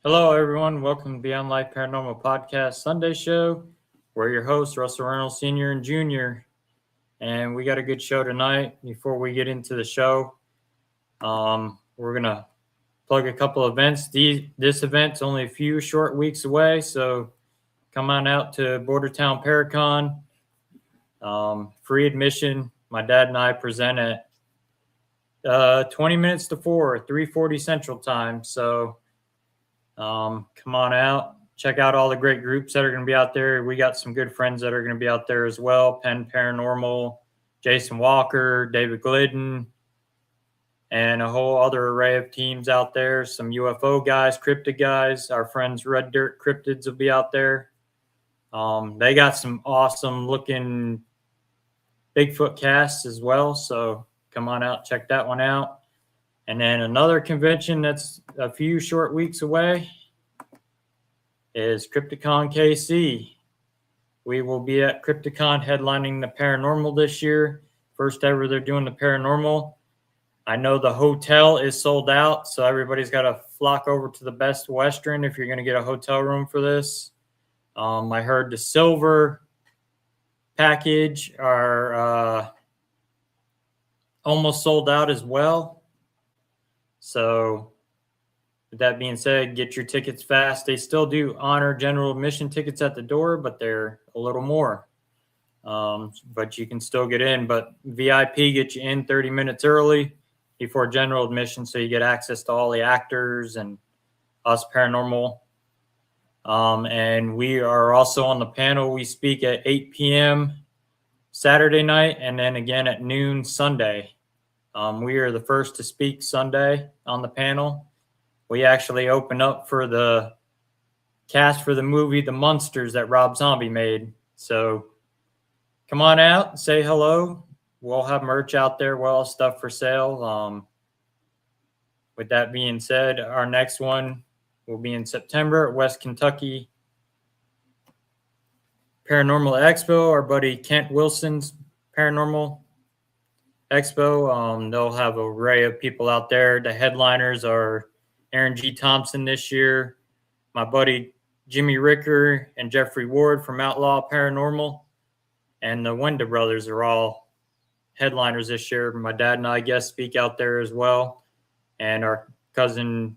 Hello, everyone. Welcome to Beyond Life Paranormal Podcast Sunday Show. We're your hosts, Russell Reynolds Sr. and Jr., and we got a good show tonight. Before we get into the show, we're going to plug a couple events. This event's only a few short weeks away, so come on out to Bordertown Paracon. Free admission. My dad and I present at 20 minutes to 4, 3:40 Central Time, so come on out, check out all the great groups that are going to be out there. We got some good friends that are going to be out there as well. Penn Paranormal, Jason Walker, David Glidden, and a whole other array of teams out there. Some UFO guys, cryptid guys. Our friends Red Dirt Cryptids will be out there. They got some awesome looking Bigfoot casts as well. So come on out, check that one out. And then another convention that's a few short weeks away is Crypticon KC. We will be at Crypticon headlining the Paranormal this year. First ever they're doing the Paranormal. I know the hotel is sold out, so everybody's got to flock over to the Best Western if you're going to get a hotel room for this. I heard the silver package are almost sold out as well. So with that being said, get your tickets fast. They still do honor general admission tickets at the door, but they're a little more. But you can still get in. But VIP gets you in 30 minutes early before general admission, so you get access to all the actors and us paranormal. And we are also on the panel. We speak at 8 p.m. Saturday night and then again at noon Sunday. We are the first to speak Sunday on the panel. We actually open up for the cast for the movie The Munsters that Rob Zombie made. So come on out and say hello. We'll have merch out there, well, stuff for sale. With that being said, our next one will be in September at West Kentucky Paranormal Expo. Our buddy Kent Wilson's Paranormal Expo. They'll have an array of people out there. The headliners are Aaron G. Thompson this year, my buddy Jimmy Ricker and Jeffrey Ward from Outlaw Paranormal, and the Wenda brothers are all headliners this year. My dad and I guest speak out there as well, and our cousin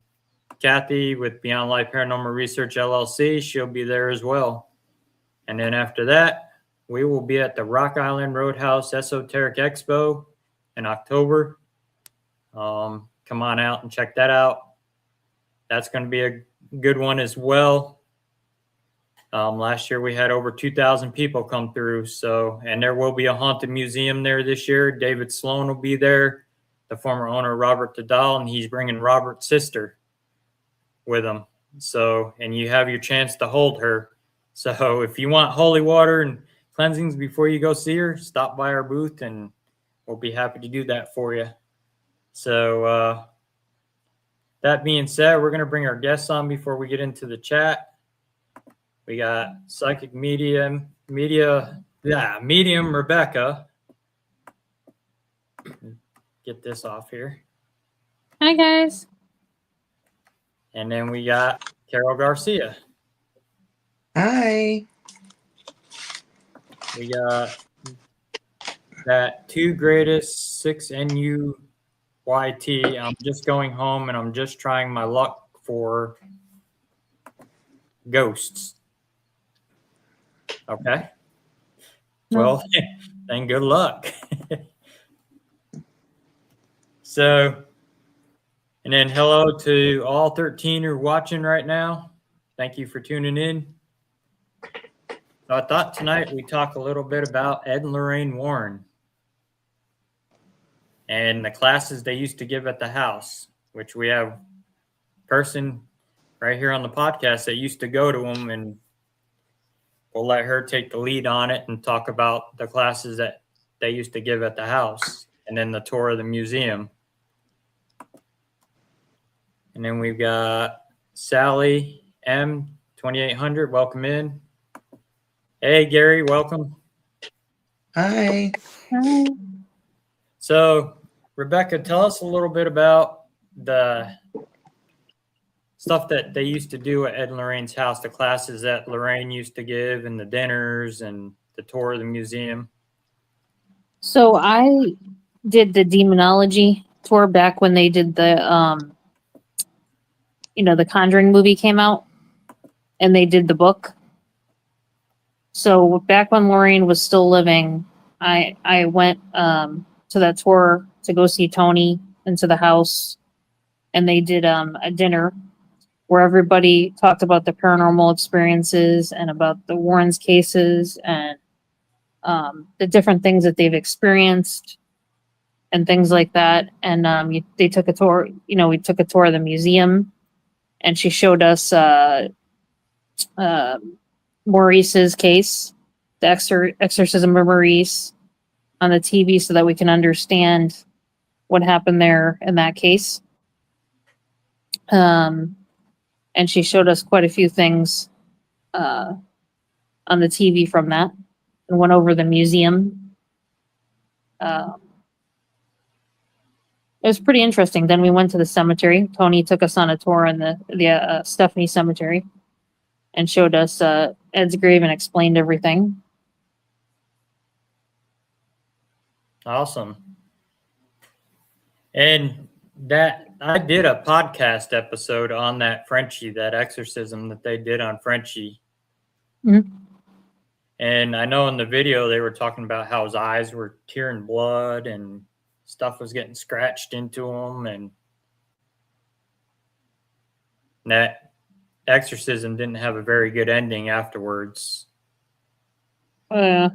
Kathy with Beyond Life Paranormal Research LLC, she'll be there as well. And then after that, we will be at the Rock Island Roadhouse Esoteric Expo in October. Come on out and check that out. That's going to be a good one as well. Last year we had over 2,000 people come through. So, and there will be a haunted museum there this year. David Sloan will be there, the former owner Robert Tadal, and he's bringing Robert's sister with him. So, and you have your chance to hold her. So if you want holy water and cleansings before you go see her, stop by our booth and we'll be happy to do that for you. So that being said, we're going to bring our guests on before we get into the chat. We got psychic medium Rebecca. Get this off here. Hi, guys. And then we got Carol Garcia. Hi. We got that 2 greatest 6 NUYT. I'm just going home and I'm just trying my luck for ghosts. Okay. Well, then good luck. So, and then hello to all 13 who are watching right now. Thank you for tuning in. So I thought tonight we talk a little bit about Ed and Lorraine Warren and the classes they used to give at the house, which we have a person right here on the podcast that used to go to them, and we'll let her take the lead on it and talk about the classes that they used to give at the house and then the tour of the museum. And then we've got Sally M. 2800. Welcome in. Hey, Gary, welcome. Hi. Hi. So, Rebecca, tell us a little bit about the stuff that they used to do at Ed and Lorraine's house, the classes that Lorraine used to give, and the dinners and the tour of the museum? So I did the demonology tour back when they did the the Conjuring movie came out and they did the book. So back when Lorraine was still living, I went to that tour to go see Tony into the house, and they did a dinner where everybody talked about the paranormal experiences and about the Warrens cases and the different things that they've experienced and things like that. And they took a tour. We took a tour of the museum, and she showed us Maurice's case, the exorcism of Maurice, on the TV, so that we can understand what happened there in that case. And she showed us quite a few things on the TV from that, and went over the museum. It was pretty interesting. Then we went to the cemetery. Tony took us on a tour in the Stephanie Cemetery and showed us Ed's grave and explained everything. Awesome. And that I did a podcast episode on that Frenchie, that exorcism that they did on Frenchie. Mm-hmm. And I know in the video they were talking about how his eyes were tearing blood and stuff was getting scratched into him, and that exorcism didn't have a very good ending afterwards. I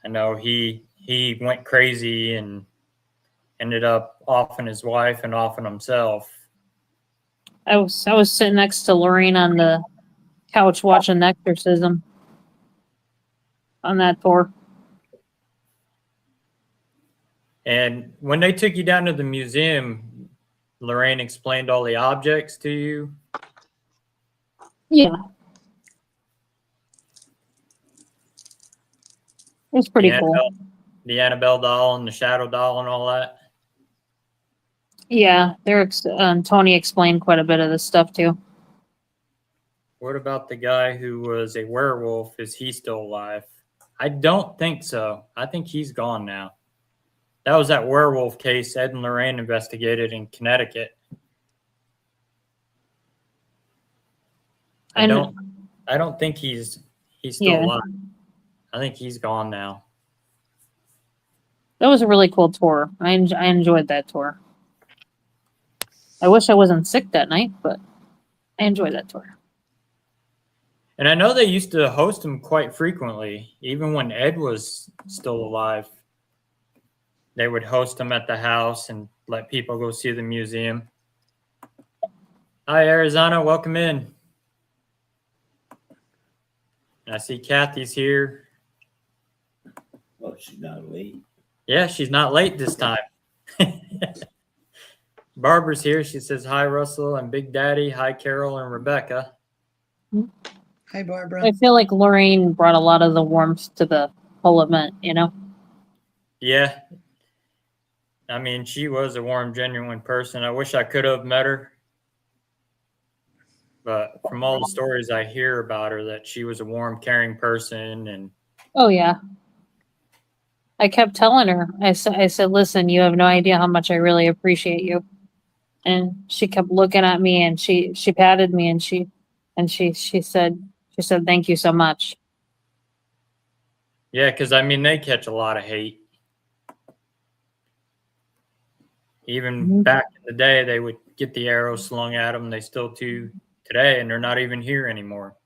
know he went crazy and ended up offing his wife and offing himself. I was sitting next to Lorraine on the couch watching the exorcism on that tour. And when they took you down to the museum, Lorraine explained all the objects to you? Yeah. It was pretty cool. The Annabelle doll and the Shadow doll and all that? Yeah, Tony explained quite a bit of this stuff too. What about the guy who was a werewolf? Is he still alive? I don't think so. I think he's gone now. That was that werewolf case Ed and Lorraine investigated in Connecticut. I don't think he's still alive. I think he's gone now. That was a really cool tour. I enjoyed that tour. I wish I wasn't sick that night, but I enjoyed that tour. And I know they used to host them quite frequently, even when Ed was still alive. They would host them at the house and let people go see the museum. Hi, Arizona. Welcome in. And I see Kathy's here. Well, she's not late. Yeah, she's not late this time. Barbara's here. She says, hi, Russell and Big Daddy. Hi, Carol and Rebecca. Hi, Barbara. I feel like Lorraine brought a lot of the warmth to the whole event, Yeah. I mean, she was a warm, genuine person. I wish I could have met her. But from all the stories I hear about her, that she was a warm, caring person. And Oh, yeah. I kept telling her, I said, listen, you have no idea how much I really appreciate you. And she kept looking at me, and she patted me, and she said, thank you so much. yeah, because I mean, they catch a lot of hate. Even back in the day, they would get the arrows slung at them. They still do today, and they're not even here anymore.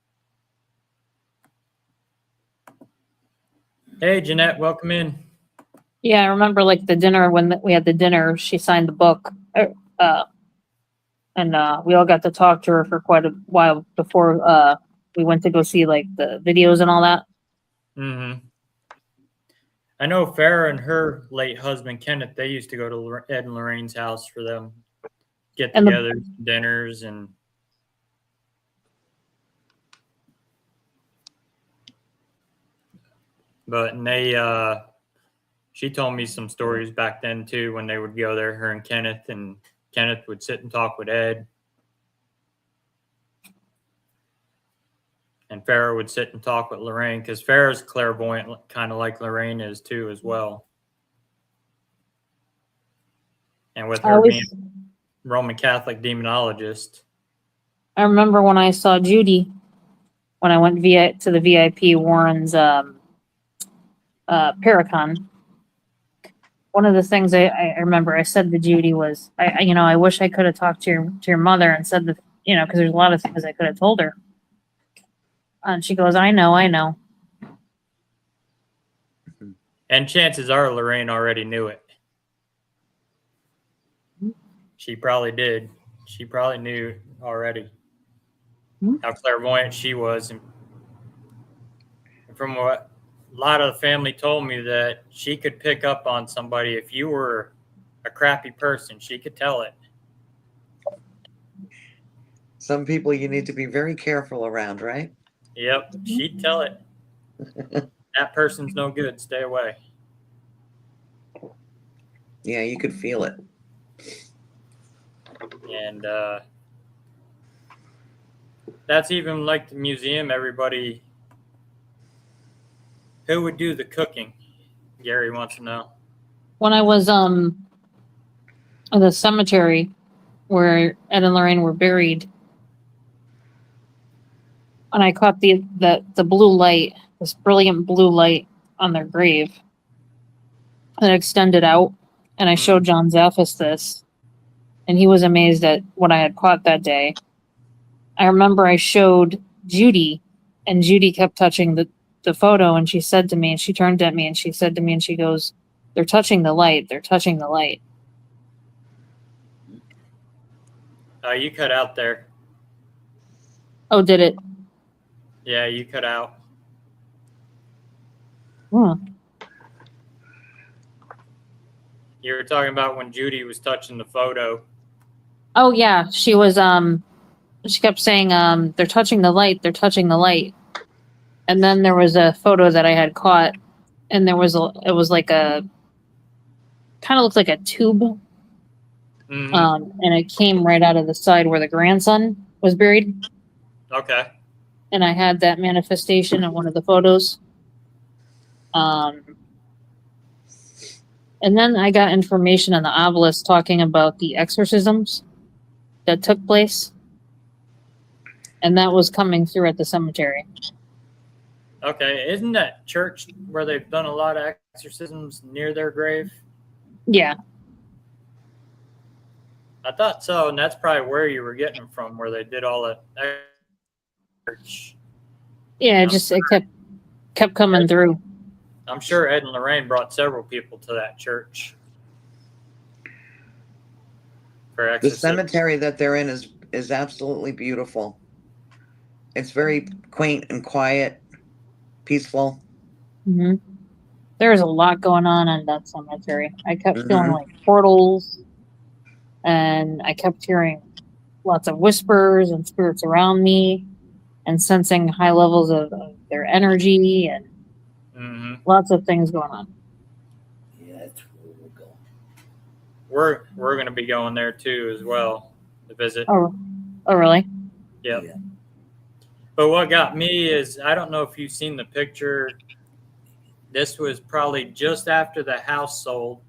Hey, Jeanette, welcome in. Yeah, I remember like the dinner when we had the dinner. She signed the book, and we all got to talk to her for quite a while before we went to go see like the videos and all that. Mm-hmm. I know Farrah and her late husband Kenneth. They used to go to Ed and Lorraine's house for them get-togethers, dinners, and she told me some stories back then too when they would go there, her and Kenneth, and Kenneth would sit and talk with Ed. And Farrah would sit and talk with Lorraine, because Farrah's clairvoyant, kind of like Lorraine is too, as well. And with her being Roman Catholic demonologist. I remember when I saw Judy, when I went to the VIP Warren's Paracon. One of the things I remember I said to Judy was, I wish I could have talked to your mother and said that, because there's a lot of things I could have told her. And she goes, I know. And chances are Lorraine already knew it. She probably did. She probably knew already how clairvoyant she was. And from what a lot of the family told me, that she could pick up on somebody. If you were a crappy person, she could tell it. Some people you need to be very careful around, right? Yep, she'd tell it. That person's no good. Stay away. Yeah, you could feel it. And that's even like the museum. Everybody, who would do the cooking? Gary wants to know. When I was in the cemetery where Ed and Lorraine were buried, and I caught the blue light, this brilliant blue light on their grave that extended out, and I showed John Zaffis this, and he was amazed at what I had caught that day. I remember I showed Judy, and Judy kept touching the photo, and she said to me, and she turned at me, and she said to me, and she goes, they're touching the light. They're touching the light. You cut out there. Oh, did it? Yeah, you cut out. Hmm. You were talking about when Judy was touching the photo. Oh yeah, she was. She kept saying, "They're touching the light. They're touching the light." And then there was a photo that I had caught, and it was like a, kind of looked like a tube, and it came right out of the side where the grandson was buried. Okay. And I had that manifestation in one of the photos. And then I got information on the obelisk talking about the exorcisms that took place. And that was coming through at the cemetery. Okay. Isn't that church where they've done a lot of exorcisms near their grave? Yeah. I thought so, and that's probably where you were getting them from, where they did all that church. Yeah, it kept coming through. I'm sure Ed and Lorraine brought several people to that church. For The exorcism. cemetery that they're in is absolutely beautiful. It's very quaint and quiet, peaceful. Mm-hmm. There's a lot going on in that cemetery. I kept feeling like portals, and I kept hearing lots of whispers and spirits around me, and sensing high levels of their energy, and lots of things going on. Yeah, that's where we're going. We're going to be going there too as well to visit. Oh really? Yep. Yeah. But what got me is, I don't know if you've seen the picture. This was probably just after the house sold.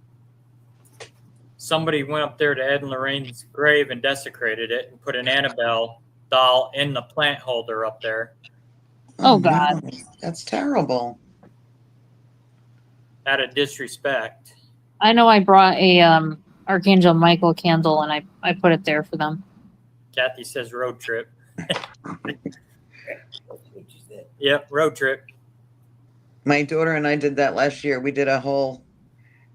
Somebody went up there to Ed and Lorraine's grave and desecrated it and put an Annabelle doll in the plant holder up there. Oh God. No, that's terrible. Out of disrespect. I know I brought a Archangel Michael candle, and I put it there for them. Kathy says road trip. That's what you said. Yep, road trip. My daughter and I did that last year. We did a whole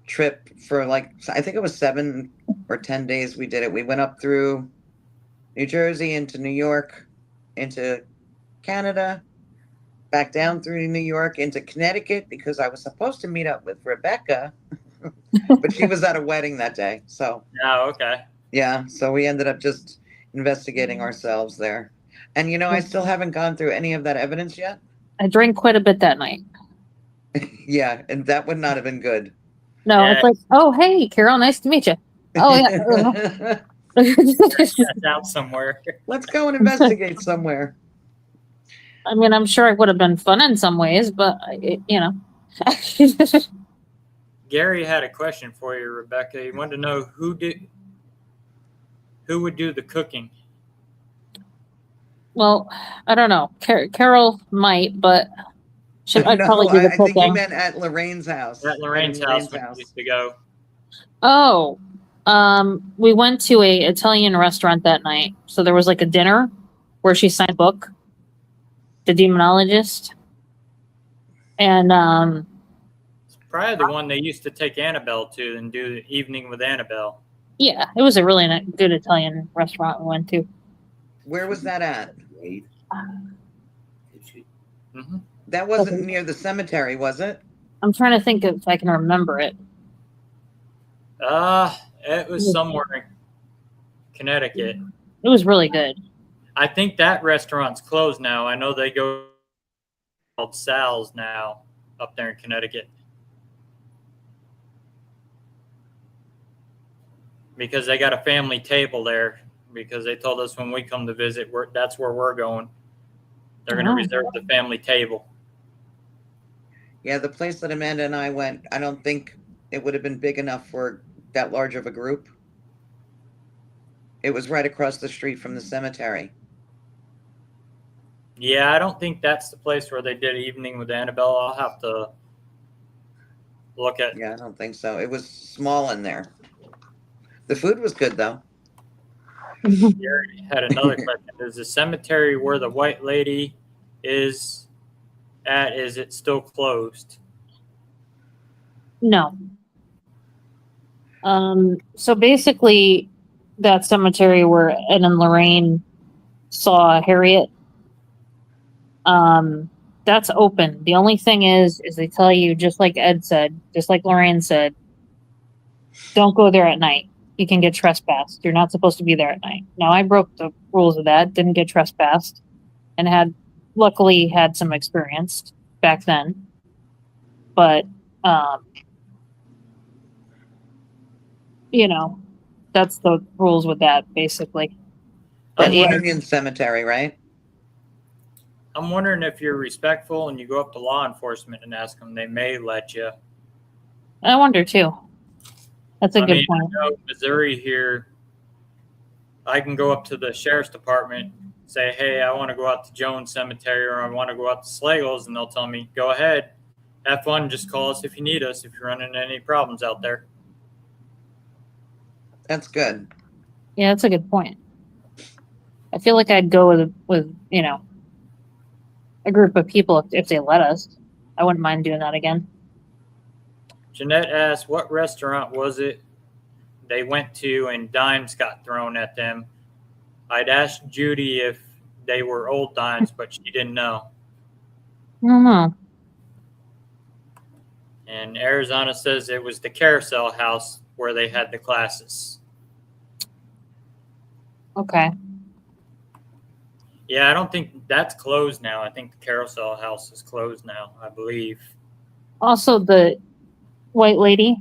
trip for I think it was 7 or 10 days we did it. We went up through New Jersey into New York, into Canada, back down through New York into Connecticut, because I was supposed to meet up with Rebecca, but she was at a wedding that day. So, Oh, okay. yeah, so we ended up just investigating ourselves there. And I still haven't gone through any of that evidence yet. I drank quite a bit that night. Yeah, and that would not have been good. No, Yeah. it's like, oh hey, Carol, nice to meet you. Oh yeah. That's out somewhere. Let's go and investigate somewhere. I mean, I'm sure it would have been fun in some ways, but you know. Gary had a question for you, Rebecca. He wanted to know who would do the cooking. Well, I don't know. Carol might, but I'd No, probably do the I think he cooking. meant at Lorraine's house. At Lorraine's house when we used to go. Oh, we went to a Italian restaurant that night. So there was like a dinner where she signed a book, The Demonologist. And It's probably the one they used to take Annabelle to and do the evening with Annabelle. yeah, it was a really good Italian restaurant we went to. Where was that at? Wait. Did she? Mm-hmm. That wasn't near the cemetery, was it? I'm trying to think if I can remember it. It was somewhere in Connecticut. It was really good. I think that restaurant's closed now. I know they go called Sal's now up there in Connecticut. Because they got a family table there. Because they told us when we come to visit, that's where we're going. They're going to reserve the family table. Yeah, the place that Amanda and I went, I don't think it would have been big enough for that large of a group. It was right across the street from the cemetery. Yeah, I don't think that's the place where they did Evening with Annabelle. I'll have to look at. Yeah, I don't think so. It was small in there. The food was good, though. Gary had another question. Is the cemetery where the white lady is at, is it still closed? No. So basically, that cemetery where Ed and Lorraine saw Harriet, that's open. The only thing is they tell you, just like Ed said, just like Lorraine said, don't go there at night. You can get trespassed. You're not supposed to be there at night. Now, I broke the rules of that, didn't get trespassed, and luckily had some experience back then. But, you know, that's the rules with that, basically. But And yeah, Union Cemetery, right? I'm wondering if you're respectful and you go up to law enforcement and ask them, they may let you. I wonder too. That's a good point. I know Missouri here, I can go up to the sheriff's department, say, hey, I want to go out to Jones Cemetery or I want to go out to Slagle's, and they'll tell me, go ahead, have fun, just call us if you need us, if you're running into any problems out there. That's good. Yeah, that's a good point. I feel like I'd go with you know, a group of people if they let us. I wouldn't mind doing that again. Jeanette asked, what restaurant was it they went to and dimes got thrown at them? I'd asked Judy if they were old dimes, but she didn't know. I don't know. And Arizona says it was the Carousel House where they had the classes. Okay. Yeah, I don't think that's closed now. I think the Carousel House is closed now, I believe. Also, the white lady,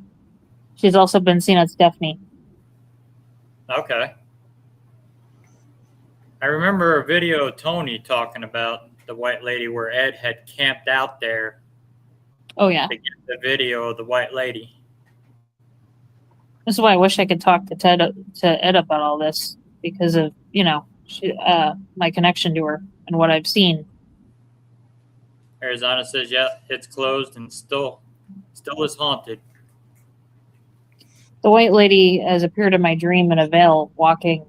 she's also been seen at Stephanie. Okay. I remember a video of Tony talking about the white lady where Ed had camped out there Oh yeah. to get the video of the white lady. This is why I wish I could talk to Ed about all this, because of, you know, my connection to her and what I've seen. Arizona says, yeah, it's closed and still is haunted. The white lady has appeared in my dream in a veil, walking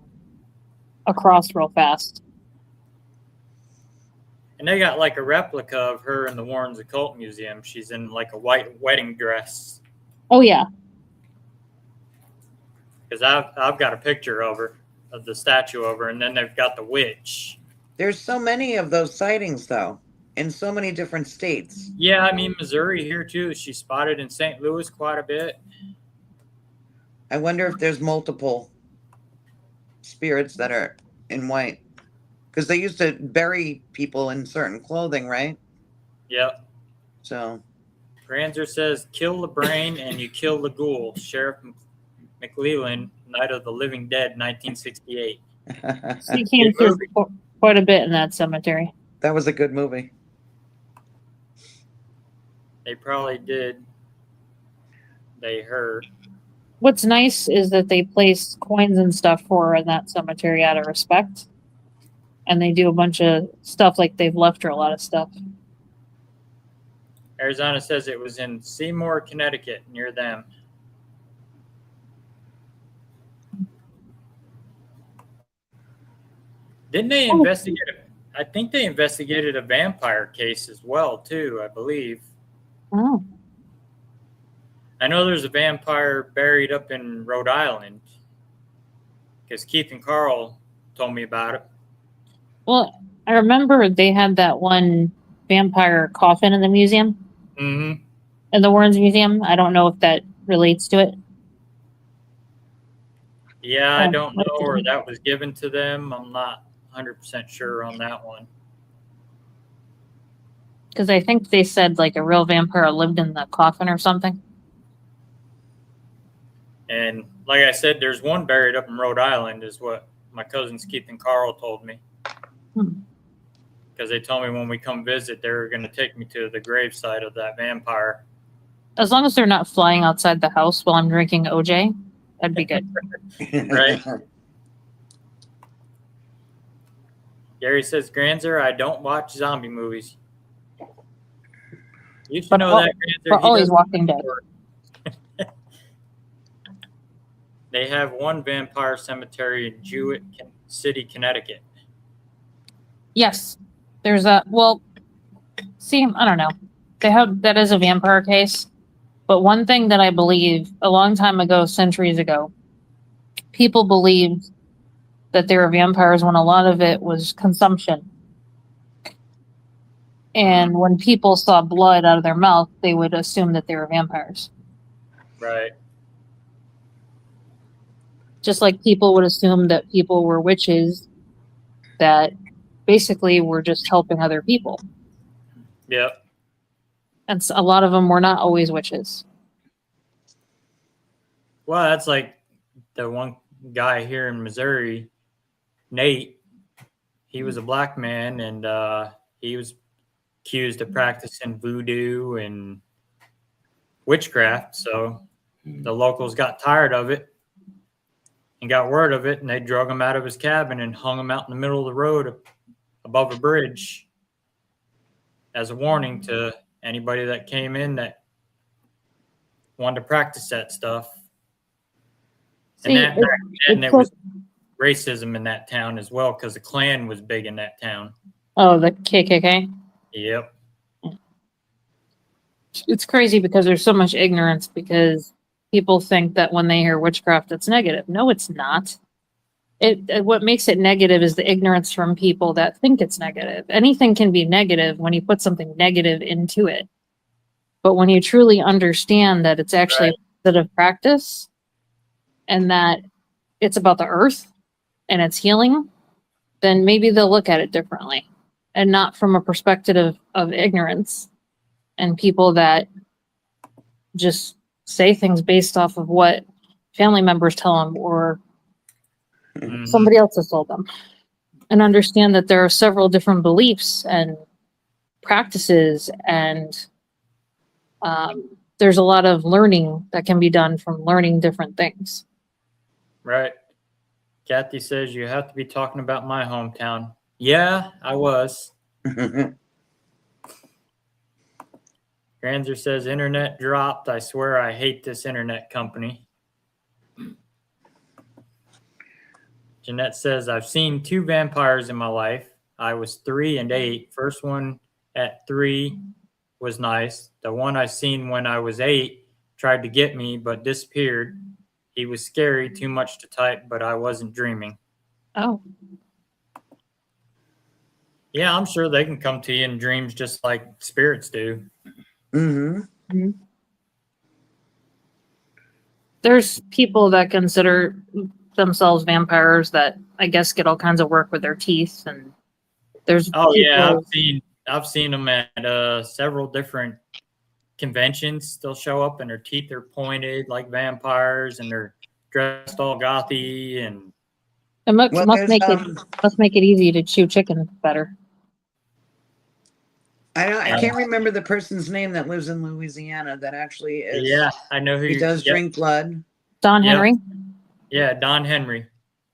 across real fast. And they got like a replica of her in the Warren's Occult Museum. She's in like a white wedding dress. Oh yeah. Because I've got a picture of her, of the statue of her, and then they've got the witch. There's so many of those sightings, though, in so many different states. Yeah, I mean, Missouri here too. She's spotted in St. Louis quite a bit. I wonder if there's multiple spirits that are in white. Because they used to bury people in certain clothing, right? Yep. So, Granzer says, kill the brain and you kill the ghoul. Sheriff McLeland Night of the Living Dead, 1968. She came Good through movie. quite a bit in that cemetery. That was a good movie. They probably did. They heard. What's nice is that they place coins and stuff for her in that cemetery out of respect. And they do a bunch of stuff, like they've left her a lot of stuff. Arizona says it was in Seymour, Connecticut, near them. Didn't they investigate? I think they investigated a vampire case as well, too, I believe. Oh. I know there's a vampire buried up in Rhode Island because Keith and Carl told me about it. Well, I remember they had that one vampire coffin in the museum, Mm-hmm. in the Warrens Museum. I don't know if that relates to it. Yeah, I Oh, don't know, what or did- that was given to them. I'm not 100% sure on that one. Because I think they said like a real vampire lived in the coffin or something. And like I said, there's one buried up in Rhode Island, is what my cousins Keith and Carl told me. Hmm. Because they told me when we come visit, they were going to take me to the gravesite of that vampire. As long as they're not flying outside the house while I'm drinking OJ, that'd be good. Right. Gary says, Granzer, I don't watch zombie movies. You should But know al- that, Granzer. But He always doesn't Walking Dead. work. They have one vampire cemetery in Jewett City, Connecticut. Yes. There's a, well, see, I don't know. They have, that is a vampire case. But one thing that I believe a long time ago, centuries ago, people believed that they were vampires when a lot of it was consumption. And when people saw blood out of their mouth, they would assume that they were vampires. Right. Just like people would assume that people were witches that basically were just helping other people. Yep. And a lot of them were not always witches. Well, that's like the one guy here in Missouri, Nate. He was a black man, and he was accused of practicing voodoo and witchcraft. So the locals got tired of it and got word of it, and they drug him out of his cabin and hung him out in the middle of the road above a bridge as a warning to anybody that came in that wanted to practice that stuff. See, And there it's was racism in that town as well because the Klan was big in that town. oh, the KKK. Yep. It's crazy because there's so much ignorance because people think that when they hear witchcraft, it's negative. No, it's not. What makes it negative is the ignorance from people that think it's negative. Anything can be negative when you put something negative into it. But when you truly understand that it's actually Right. a positive practice and that it's about the earth and it's healing, then maybe they'll look at it differently and not from a perspective of ignorance and people that just say things based off of what family members tell them or Mhm. somebody else has told them, and understand that there are several different beliefs and practices, and there's a lot of learning that can be done from learning different things. Right. Kathy says you have to be talking about my hometown. Yeah, I was. Granzer says internet dropped. I swear I hate this internet company. Jeanette says I've seen 2 vampires in my life. I was 3 and 8. First one at 3 was nice. The one I seen when I was 8 tried to get me but disappeared. He was scary, too much to type, but I wasn't dreaming. Oh, Yeah, I'm sure they can come to you in dreams just like spirits do. Mm-hmm. there's people that consider themselves vampires that I guess get all kinds of work with their teeth, and there's Oh yeah, people- I've seen them at several different conventions. They'll show up and their teeth are pointed like vampires, and they're dressed all gothy and It must, Well, must there's make it easy to chew chicken better. I can't remember the person's name that lives in Louisiana that actually is. yeah, I know who He you does drink blood. Don Yep. Henry. Yeah, Don Henry.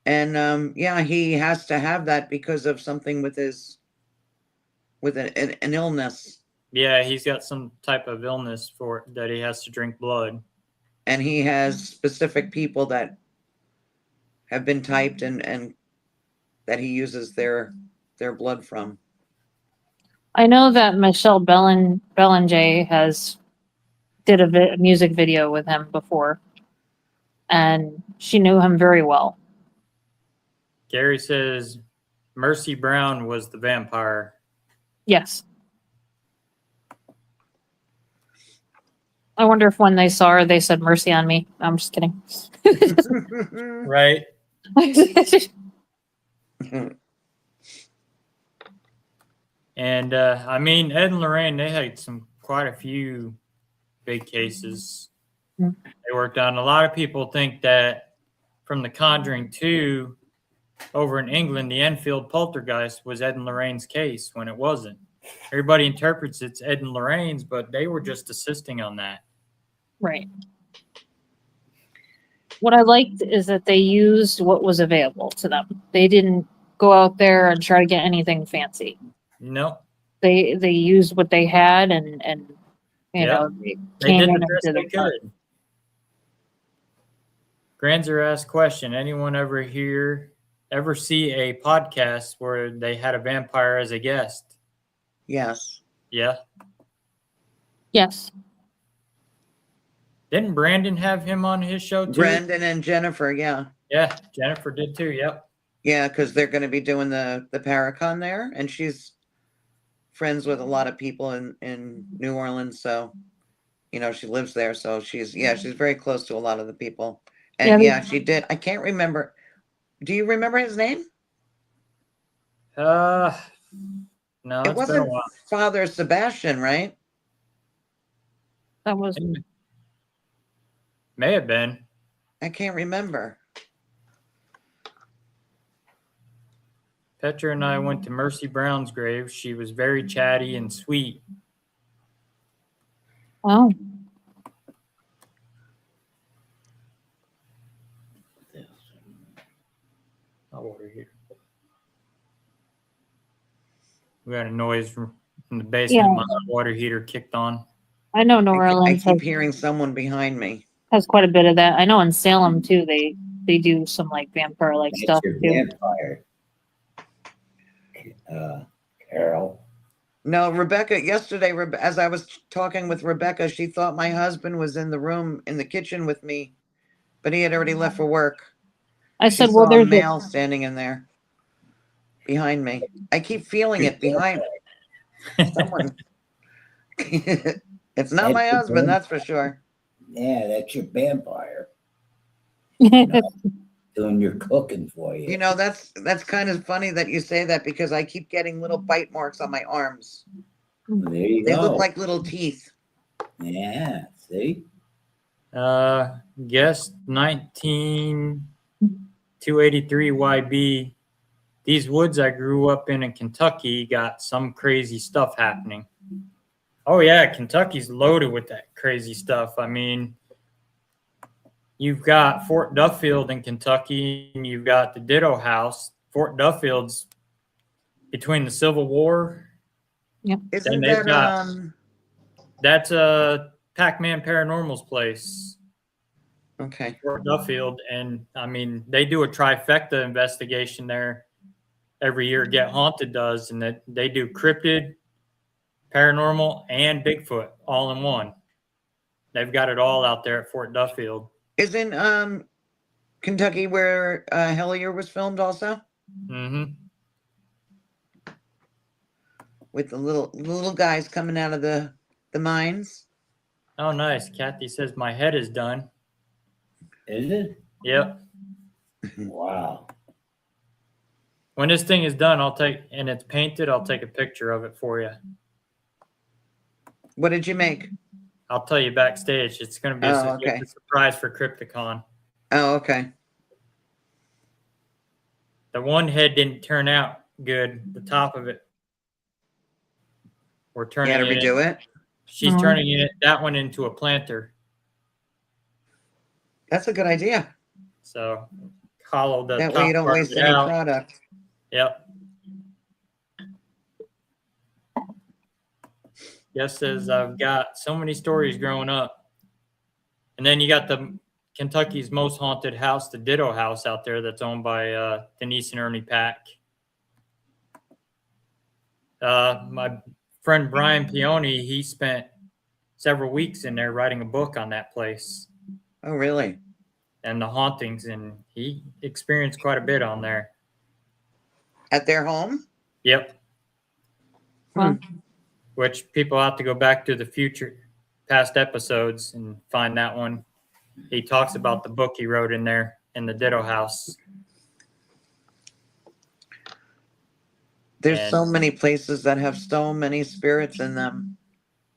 And yeah, he has to have that because of something with his an illness. Yeah, he's got some type of illness for that he has to drink blood. And he has specific people that have been typed and that he uses their blood from. I know that Michelle Belanger has did a music video with him before, and she knew him very well. Gary says Mercy Brown was the vampire. Yes. I wonder if when they saw her, they said "Mercy on me." I'm just kidding. Right. And I mean, Ed and Lorraine, they had quite a few big cases Mm. they worked on. A lot of people think that from The Conjuring 2 over in England, the Enfield poltergeist was Ed and Lorraine's case when it wasn't. Everybody interprets it's Ed and Lorraine's, but they were just assisting on that. Right. What I liked is that they used what was available to them. They didn't go out there and try to get anything fancy. No, They used what they had and you Yep. know they came did in the and best did they their part. could. Granzer asked question, anyone ever see a podcast where they had a vampire as a guest? Yes. Yeah. Yes. Didn't Brandon have him on his show too? Brandon and Jennifer, yeah. Yeah, Jennifer did too. Yep. Yeah, because they're going to be doing the Paracon there, and she's friends with a lot of people in New Orleans, so she lives there, so she's very close to a lot of the people. And Yeah, she did. I can't remember. Do you remember his name? No, It it's been a wasn't while. Father Sebastian, right? that was May have been. I can't remember. Petra and I went to Mercy Brown's grave. She was very chatty and sweet. oh. Hot water heater. We got a noise from the basement. Yeah. My hot water heater kicked on. I know New I Orleans keep hearing someone behind me. has quite a bit of that. I know in Salem too. They do some like vampire like That's stuff your too. vampire. Carol. No, Rebecca, yesterday, as I was talking with Rebecca, she thought my husband was in the room in the kitchen with me, but he had already left for work. I She said, well, saw a there's male standing in there behind me. I keep feeling it behind someone. It's not my husband, that's for sure. Yeah, that's your vampire a. doing your cooking for you. That's kind of funny that you say that because I keep getting little bite marks on my arms. There you They go. look like little teeth. Yeah, see? Guest 19283 YB. These woods I grew up in Kentucky got some crazy stuff happening. Oh yeah, Kentucky's loaded with that crazy stuff. I mean, you've got Fort Duffield in Kentucky, and you've got the Ditto House. Fort Duffield's between the Civil War. Isn't And they've that got- That's Pac-Man Paranormal's place, okay? Fort Duffield. And I mean, they do a trifecta investigation there every year. Get Haunted does, and that they do cryptid, paranormal, and Bigfoot all in one. They've got it all out there at Fort Duffield. Isn't Kentucky where Hellier was filmed also? Mm-hmm. With the little guys coming out of the mines. Oh, nice. Kathy says my head is done. Is it? Yep. Wow. When this thing is done, and it's painted, I'll take a picture of it for you. What did you make? I'll tell you backstage. It's going to be Oh, okay. a surprise for Crypticon. Oh, okay. The one head didn't turn out good. The top of it. We're You turning had to it. redo it? She's Mhm. turning it that one into a planter. That's a good idea. So hollow the That way you top don't part of waste it any out. product. Yep. Just as I've got so many stories growing up. And then you got the Kentucky's most haunted house, the Ditto House out there that's owned by Denise and Ernie Pack. My friend Brian Peony, he spent several weeks in there writing a book on that place Oh, really? and the hauntings, and he experienced quite a bit on there. At their home? Yep. Well, Which people have to go back to the past episodes and find that one. He talks about the book he wrote in there in the Ditto House. There's And- so many places that have so many spirits in them.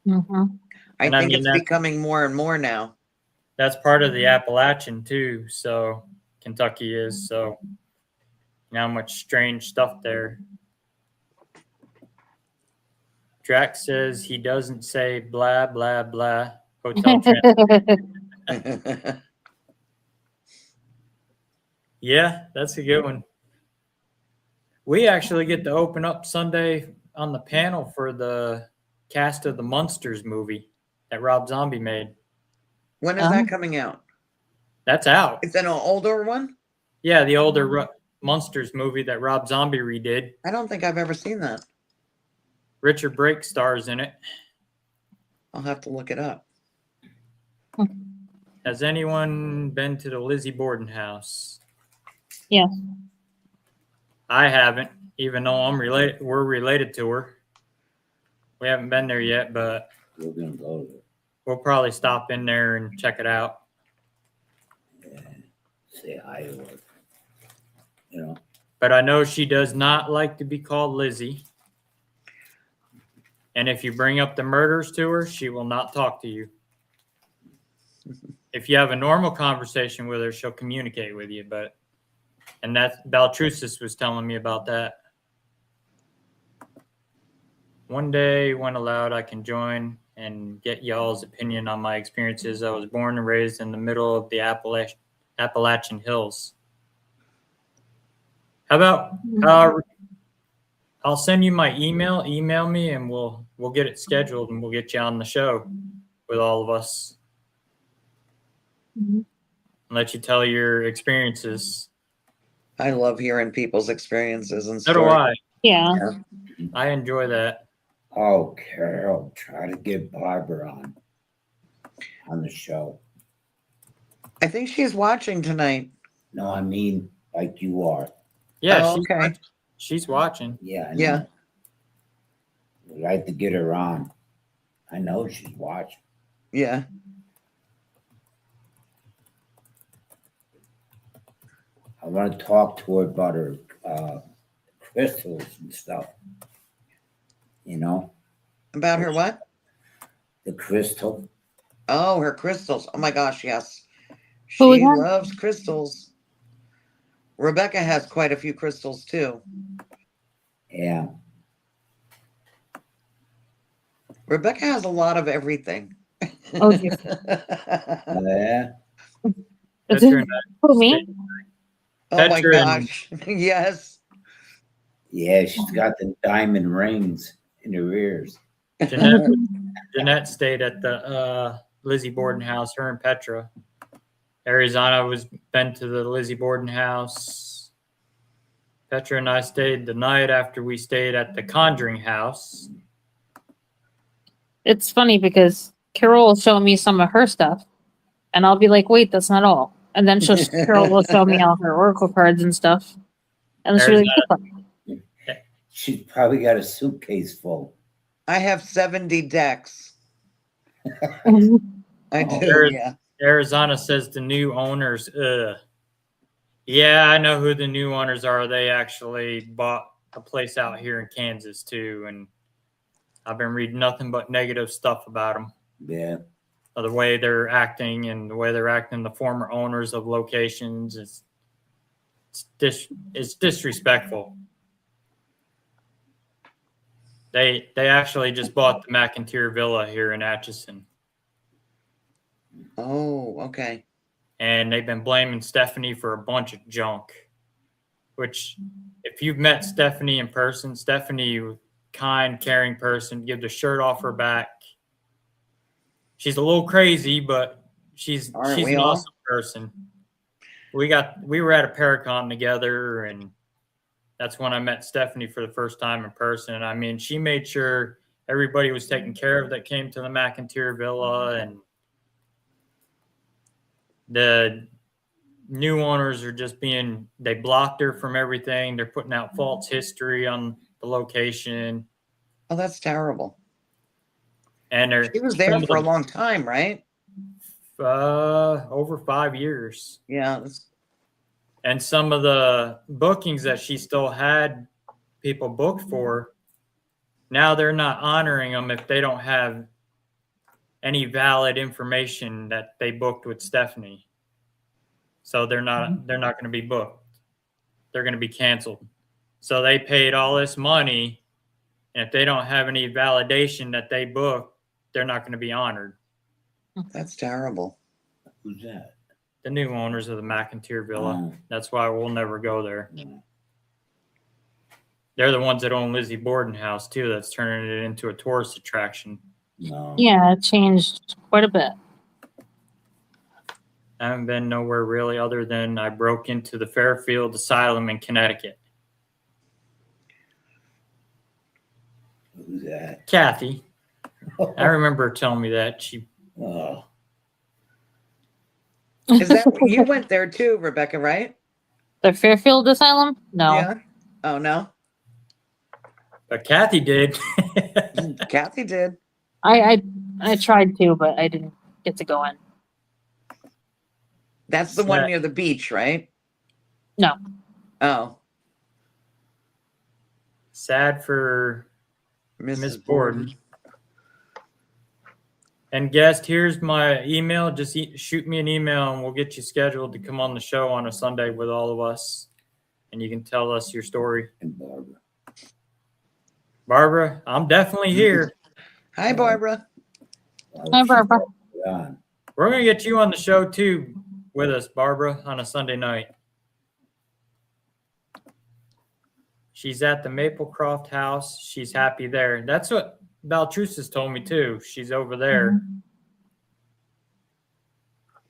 mhm. I And I think mean it's that- becoming more and more now. That's part of the Appalachian too. So Kentucky is so now much strange stuff there. Drax says he doesn't say blah blah blah. Hotel trans. Yeah, that's a good one. We actually get to open up Sunday on the panel for the cast of the Munsters movie that Rob Zombie made. When is that coming out? That's out. It's an older one? Yeah, the older Munsters movie that Rob Zombie redid. I don't think I've ever seen that. Richard Brake stars in it. I'll have to look it up. Has anyone been to the Lizzie Borden house? Yeah. I haven't, even though we're related to her. We haven't been there yet, but We're gonna go there. we'll probably stop in there and check it out. Yeah. Say hi to her. You know. But I know she does not like to be called Lizzie. And if you bring up the murders to her, she will not talk to you. If you have a normal conversation with her, she'll communicate with you. And that Baltrusis was telling me about that. One day, when allowed, I can join and get y'all's opinion on my experiences. I was born and raised in the middle of the Appalachian Hills. How about I'll send you my email. Email me, and we'll get it scheduled, and we'll get you on the show with all of us Mhm. and let you tell your experiences. I love hearing people's experiences and So do stories. I. Yeah. I enjoy that. Oh, Carol, try to get Barbara on the show. I think she's watching tonight. No, I mean like you are. Yeah, Oh, okay. she's watching. Yeah. I know. Yeah. We'd like to get her on. I know she's watching. Yeah. I want to talk to her about her crystals and stuff. You know, About her what? the crystal. Oh, her crystals. Oh my gosh, yes. Who She again? loves crystals. Rebecca has quite a few crystals too. Yeah. Rebecca has a lot of everything. Oh, geez. Yeah. Petra Who, me? Oh my Petra and- gosh. Yes. Yeah, she's got the diamond rings in her ears. Jeanette stayed at the Lizzie Borden house, her and Petra. Arizona was been to the Lizzie Borden house. Petra and I stayed the night after we stayed at the Conjuring house. It's funny because Carol will show me some of her stuff, and I'll be like, "Wait, that's not all." And then Carol will show me all her oracle cards and stuff, and she'll be like, She's probably got a suitcase full. I have 70 decks. "What?" I Oh, do, there- yeah. Arizona says the new owners, yeah, I know who the new owners are. They actually bought a place out here in Kansas too, and I've been reading nothing but negative stuff about them. Yeah. of the way they're acting and the way they're acting, the former owners of locations. It's disrespectful. They actually just bought the McIntyre Villa here in Atchison, Oh, okay. and they've been blaming Stephanie for a bunch of junk. Which, if you've met Stephanie in person, Stephanie, kind, caring person, give the shirt off her back. She's a little crazy, but she's Aren't we an all? awesome person. We were at a Paracon together, and that's when I met Stephanie for the first time in person. And I mean, she made sure everybody was taken care of that came to the McIntyre Villa, and the new owners are just they blocked her from everything. They're putting out false history on the location. Oh, that's terrible. And She was there for a long time, right? Over 5 years. Yeah. And some of the bookings that she still had people booked for, now they're not honoring them if they don't have any valid information that they booked with Stephanie. So they're not going to be booked. They're going to be canceled. So they paid all this money, and if they don't have any validation that they booked, they're not going to be honored. That's terrible. Who's that? The new owners of the McIntyre Villa. Oh. That's why we'll never go there. Yeah. They're the ones that own Lizzie Borden House too. That's turning it into a tourist attraction. No. Yeah, it changed quite a bit. I haven't been nowhere really other than I broke into the Fairfield Asylum in Connecticut. Who's that? Kathy, I remember her telling me that. She Oh, Is that you went there too, Rebecca, right? The Fairfield Asylum? No. Yeah. Oh no. But Kathy did. Kathy did. I tried to, but I didn't get to go in. That's the one Yeah. near the beach, right? No. Oh. Sad for Miss Mrs. Borden. And guest, here's my email. Just shoot me an email and we'll get you scheduled to come on the show on a Sunday with all of us. And you can tell us your story. and Barbara. Barbara, I'm definitely here. Hi, Barbara. Hi, Barbara. On. We're going to get you on the show too with us, Barbara, on a Sunday night. She's at the Maplecroft house. She's happy there. That's what Baltrusis told me too. She's over there.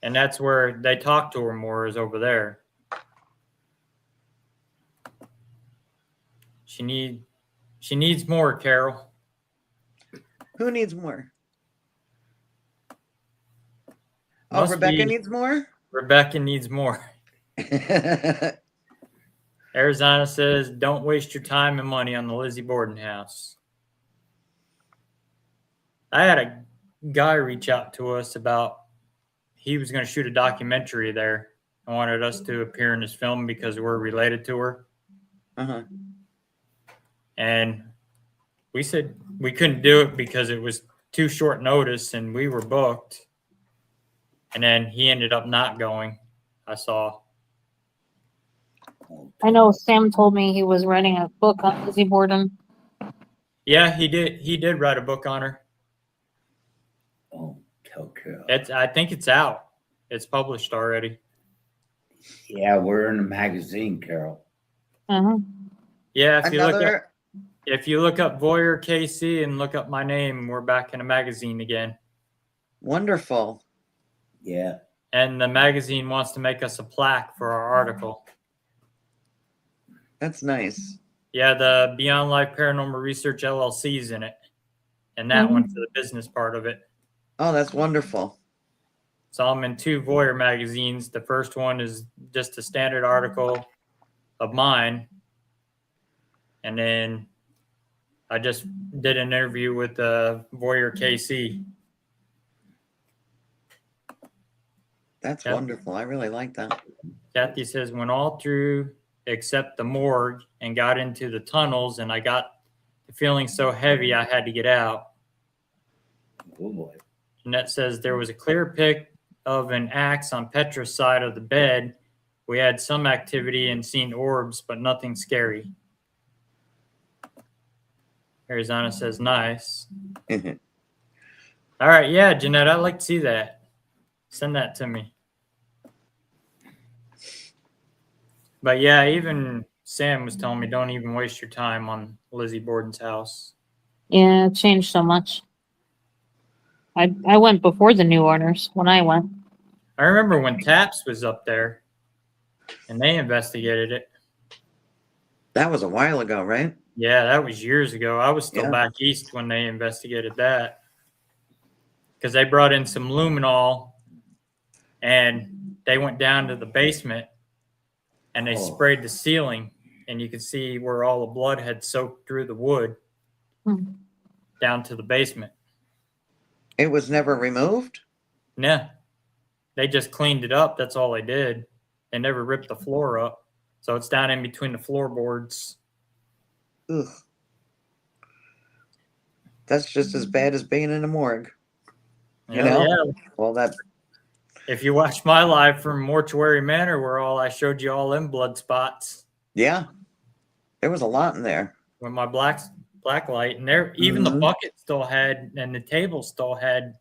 And that's where they talk to her more, is over there. She needs more, Carol. Who needs more? Oh, Must Rebecca be- needs more? Rebecca needs more. Arizona says, don't waste your time and money on the Lizzie Borden house. I had a guy reach out to us about he was going to shoot a documentary there. I wanted us to appear in his film because we're related to her. Uh-huh. And we said we couldn't do it because it was too short notice and we were booked. And then he ended up not going, I saw. I know Sam told me he was writing a book on Lizzie Borden. Yeah, he did. He did write a book on her. Oh, tell Carol. I think it's out. It's published already. Yeah, we're in a magazine, Carol. Uh-huh. Yeah, if you look up Voyeur KC and look up my name, we're back in a magazine again. Wonderful. Yeah. And the magazine wants to make us a plaque for our article. That's nice. Yeah, the Beyond Life Paranormal Research LLC is in it. And that one for the business part of it. Oh, that's wonderful. So I'm in 2 Voyeur magazines. The first one is just a standard article of mine. And then I just did an interview with Voyeur KC. That's Yeah. wonderful. I really like that. Kathy says, went all through except the morgue and got into the tunnels, and I got the feeling so heavy I had to get out. Oh boy. Jeanette says there was a clear pic of an axe on Petra's side of the bed. We had some activity and seen orbs, but nothing scary. Arizona says nice. All right, yeah, Jeanette, I'd like to see that. Send that to me. But yeah, even Sam was telling me don't even waste your time on Lizzie Borden's house. Yeah, it changed so much. I went before the new owners when I went. I remember when Taps was up there and they investigated it. That was a while ago, right? Yeah, that was years ago. I was still Yeah. back east when they investigated that. Because they brought in some luminol and they went down to the basement and they sprayed the ceiling, and you could see where all the blood had soaked through the wood down to the basement. It was never removed? Yeah. They just cleaned it up. That's all they did. They never ripped the floor up. So it's down in between the floorboards. Ugh. That's just as bad as being in a morgue. You know? Yeah. Well, that If you watch my live from Mortuary Manor, where I showed you all them blood spots yeah. There was a lot in there. with my black light, and there even the Mhm. bucket still had, and the table still had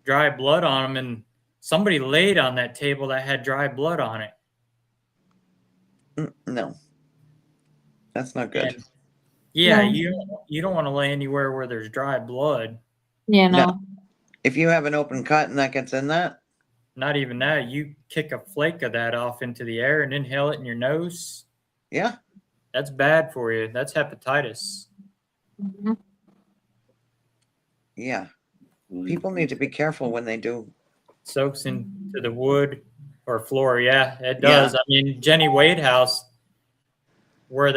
dry blood on them, and somebody laid on that table that had dry blood on it. No. That's not good. And yeah, No. you don't want to lay anywhere where there's dry blood. Yeah, No. no. If you have an open cut and that gets in that, Not even that. You kick a flake of that off into the air and inhale it in your nose. yeah. That's bad for you. That's hepatitis. Mhm. Yeah. People need to be careful when they do. Soaks into the wood or floor. Yeah, it does. I mean, Jenny Wade house, where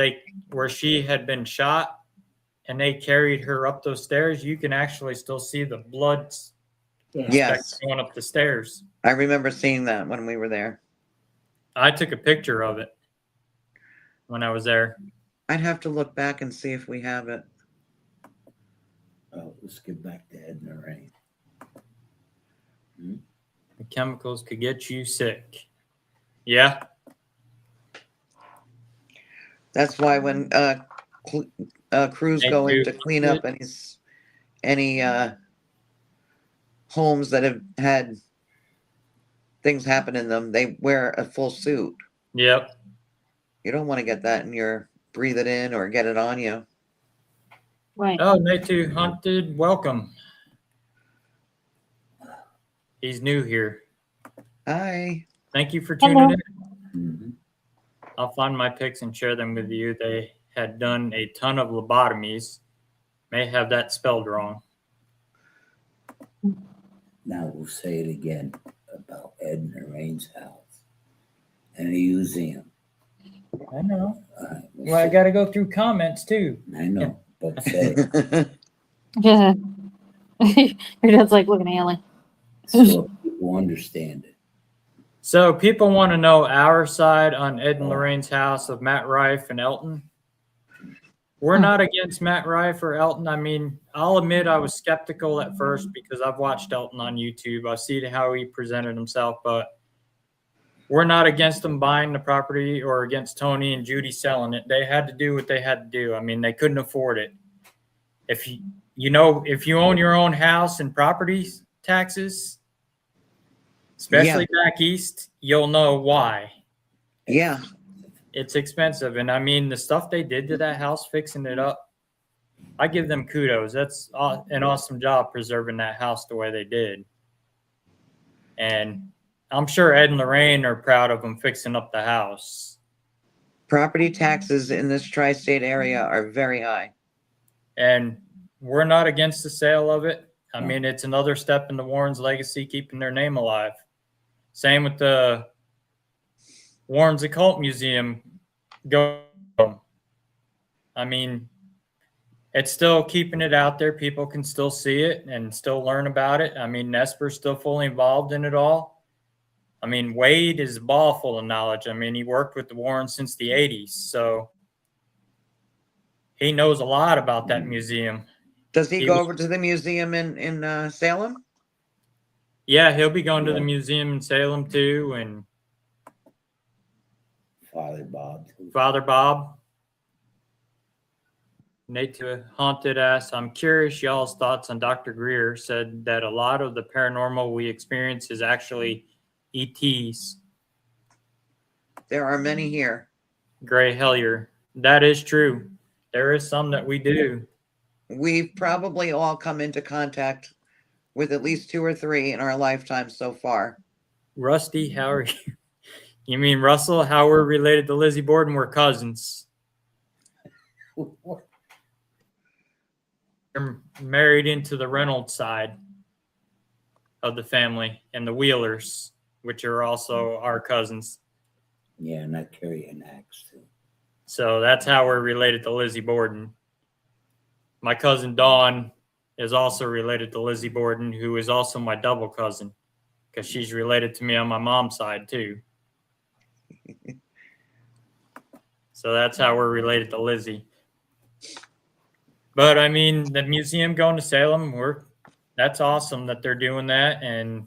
she had been shot and they carried her up those stairs, you can actually still see the blood Yes. going up the stairs. I remember seeing that when we were there. I took a picture of it when I was there. I'd have to look back and see if we have it. Oh, let's get back to Edna Rain. The chemicals could get you sick. Yeah. That's why when crews go in to clean up any homes that have had things happen in them, they wear a full suit. Yep. You don't want to get that in your breathe it in or get it on you. Right. Oh, Natu Hunted, welcome. He's new here. Hi. Thank you for tuning Hello. in. I'll find my pics and share them with you. They had done a ton of lobotomies. May have that spelled wrong. Now we'll say it again about Edna Rain's house and a museum. I know. All right, Well, I got to go through comments too. I know, but say it Yeah. Your dad's like looking at Ellie. so people understand it. So people want to know our side on Ed and Lorraine's house of Matt Rife and Elton. We're not against Matt Rife or Elton. I mean, I'll admit I was skeptical at first because I've watched Elton on YouTube. I've seen how he presented himself, but we're not against them buying the property or against Tony and Judy selling it. They had to do what they had to do. I mean, they couldn't afford it. If if you own your own house and property taxes, especially back east, you'll know why. Yeah. It's expensive. And I mean, the stuff they did to that house, fixing it up, I give them kudos. That's an awesome job preserving that house the way they did. And I'm sure Ed and Lorraine are proud of them fixing up the house. Property taxes in this tri-state area are very high. And we're not against the sale of it. I mean, it's another step in the Warrens' legacy, keeping their name alive. Same with the Warrens Occult Museum. I mean, it's still keeping it out there. People can still see it and still learn about it. I mean, Nesper's still fully involved in it all. I mean, Wade is a ball full of knowledge. I mean, he worked with the Warrens since the 80s, so he knows a lot about that museum. Does he He go was- over to the museum in Salem? Yeah, he'll be going to the Yeah. museum in Salem too, and Father Bob. Father Bob. Nate to Haunted ass. I'm curious y'all's thoughts on Dr. Greer said that a lot of the paranormal we experience is actually ETs. There are many here. Gray Hellier. That is true. There is some that we do. We've probably all come into contact with at least 2 or 3 in our lifetime so far. Rusty, how are you? You mean Russell? How we're related to Lizzie Borden? We're cousins. They're married into the Reynolds side of the family and the Wheelers, which are also our cousins. Yeah, and I carry an axe too. So that's how we're related to Lizzie Borden. My cousin Dawn is also related to Lizzie Borden, who is also my double cousin because she's related to me on my mom's side too. So that's how we're related to Lizzie. But I mean, the museum going to Salem, that's awesome that they're doing that. And